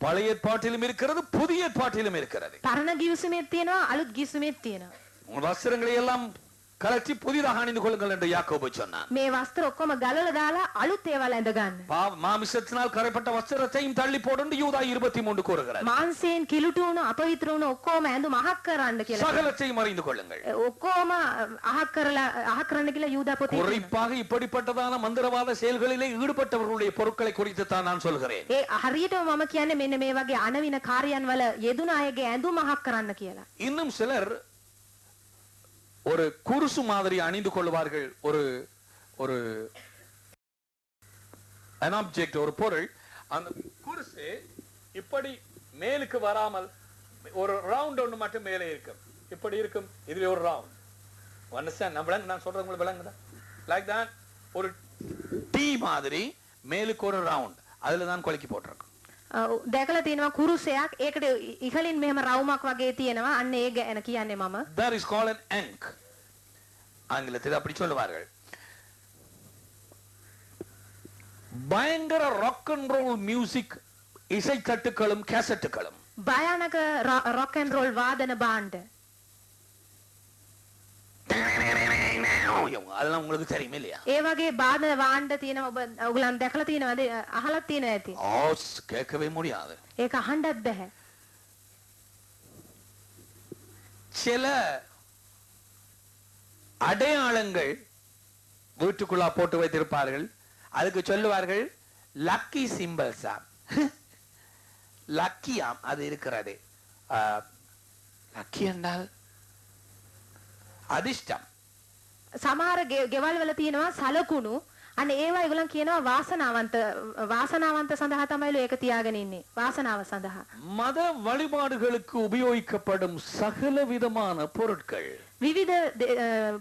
பழைய ஏற்பாட்டிலும் இருக்கிறது, புதிய ஏற்பாட்டிலும் இருக்கிறது. පරණ ගිවිසුමේ තියෙනවා, අලුත් ගිවිසුමේ තියෙනවා. உன் வஸ்திரங்களை எல்லாம் கலற்றி புதிதாக அணிந்து கொள்ளுங்கள் என்று யாக்கோபு சொன்னான். මේ වස්ත්‍ර ඔක්කොම ගලවලා දාලා අලුත් ඒවල් ඇඳ ගන්න. மாமிசத்தினால் கரைப்பட்ட வஸ்திரத்தையும் தள்ளி போடு யூதா 23 கூறுகிறார். මාංශයෙන් කිලුට වුණු අපවිත්‍ර වුණු ඔක්කොම ඇඳුම් අහක් කරන්න කියලා. சகலத்தையும் அறிந்து கொள்ளுங்கள். ඔක්කොම අහක් කරන්න කියලා යූදා පොතේ. குறிப்பாக இப்படிப்பட்டதான மந்திரவாத செயல்களிலே ஈடுபட்டவர்களுடைய பொருட்களை குறித்து தான் நான் சொல்கிறேன். ඒ හරියටම මම කියන්නේ මෙන්න මේ වගේ අනවින කාර්යයන් වල යෙදුන අයගේ ඇඳුම් අහක් කරන්න කියලා. இன்னும் சிலர் ஒரு குருசு மாதிரி அணிந்து கொள்வார்கள். ஒரு ஒரு an object, ஒரு பொருள். அந்த குருசு இப்படி மேலுக்கு வராமல் ஒரு ரவுண்ட் ஒன்று மட்டும் மேலே இருக்கும். இப்படி இருக்கும். இதுல ஒரு ரவுண்ட். understand? நான் சொல்றது உங்களுக்கு விளங்குதா? like that ஒரு டி மாதிரி மேலுக்கு ஒரு ரவுண்ட். அதுல தான் கொளுக்கி போட்டிருக்கும். දැකලා තියෙනවා කුරුසයක් ඒකට ඉහලින් මෙහෙම රවුමක් වගේ තියෙනවා. අන්න ඒ ගැන කියන්නේ මම. that is called an ankh. ஆங்கிலத்தில் அப்படி சொல்லுவார்கள். பயங்கர ராக் அண்ட் ரோல் மியூசிக், இசை தட்டுகளும் கேசட்டுகளும், භයානක rock and roll වාදන භාණ්ඩ. அதெல்லாம் உங்களுக்கு தெரியுமே இல்லையா? ඒ වගේ වාදන භාණ්ඩ තියෙනවා. ඔයගොල්ලන් දැකලා තියෙනවද? අහලා තියෙනවා ඇති. கேட்கவே முடியாது. ඒක අහන්නත් බෑ. சில அடையாளங்கள் வீட்டுக்குள்ளா போட்டு வைத்திருப்பார்கள். அதுக்கு சொல்லுவார்கள் லக்கி சிம்பிள்ஸா. லக்கியாம் அது இருக்கிறது. லக்கி என்றால் அதிர்ஷ்டம். සමහර ගෙවල් වල තියෙනවා සලකුණු. අන්න ඒවා ඒගොල්ලන් කියනවා වාසනාවන්ත සඳහා තමයිලු ඒක තියාගෙන ඉන්නේ. වාසනාව සඳහා. மத வழிபாடுகளுக்கு உபயோகிக்கப்படும் சகல விதமான பொருட்கள், විවිධ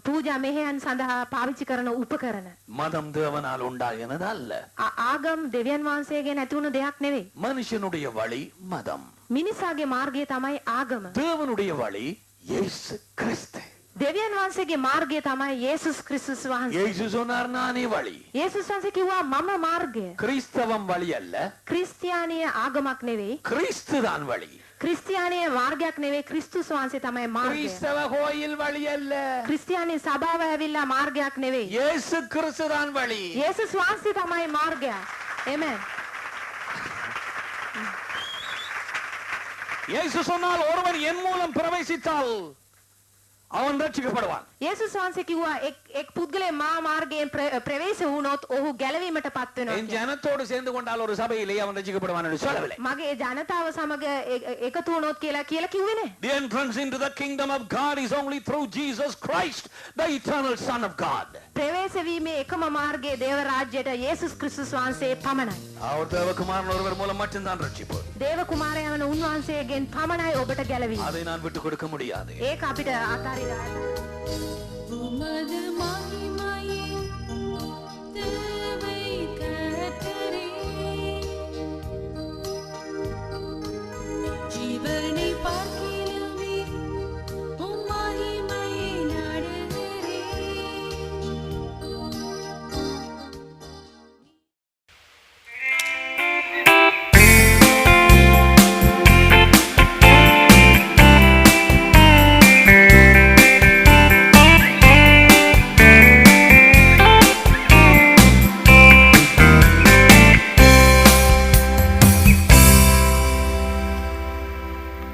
පූජා මෙහෙයන් සඳහා පාවිච්චි කරන උපකරණ. மதம் தேவனால் உண்டாகினது அல்ல. ආගම් දෙවියන් වහන්සේගෙන් ඇති වුණු දෙයක් නෙවෙයි. மனுஷனுடைய வழி மதம். මිනිසාගේ මාර්ගය තමයි ආගම. தேவனுடைய வழி இயேசு கிறிஸ்து. දෙවියන් වහන්සේගේ මාර්ගය තමයි යේසුස් ක්‍රිස්තුස් වහන්සේ. இயேசு சொன்னார் நானே வழி. යේසුස් වහන්සේ කිව්වා මම මාර්ගය. கிறிஸ்தவம் வழி அல்ல. ක්‍රිස්තියානිය ආගමක් නෙවෙයි. கிறிஸ்து தான் வழி. ක්‍රිස්තියානිය මාර්ගයක් නෙවෙයි. ක්‍රිස්තුස් වහන්සේ තමයි මාර්ගය. கிறிஸ்தவ கோயில் வழி அல்ல. ක්‍රිස්තියානි සභාව ඇවිල්ලා මාර්ගයක් නෙවෙයි. இயேசு கிறிஸ்து தான் வழி. යේසුස් වහන්සේ තමයි මාර්ගය. ආමෙන්. இயேசு சொன்னால் ஒருவன் என் மூலம் பிரவேசித்தால் அவன் ரட்சிக்கப்படுவான். යේසුස් වහන්සේ කිව්වා එක් පුද්ගලයා මා මාර්ගයෙන් ප්‍රවේශ වුණොත් ඔහු ගැලවීමටපත් වෙනවා. என் ஜனத்தோடு சேர்ந்து கொண்டால் ஒரு சபையிலே அவன் ரட்சிக்கப்படுவான் என்று சொல்லவில்லை. මගේ ජනතාව සමග එකතු වුණොත් කියලා කිව්වේ නේ. The entrance into the kingdom of God is only through Jesus Christ, the eternal Son of God. ප්‍රවේශ වීමේ එකම මාර්ගය දේව රාජ්‍යයට යේසුස් ක්‍රිස්තුස් වහන්සේ පමණයි. அவர் தேவகுமாரன் ஒருவர் மூலம் மட்டும்தான் ரட்சிப்பு. දේව කුමාරයා වන උන්වහන්සේගෙන් පමණයි ඔබට ගැලවීම. அதை நான் விட்டு கொடுக்க முடியாது. ඒක අපිට අතාරින්න. உமது மகிமை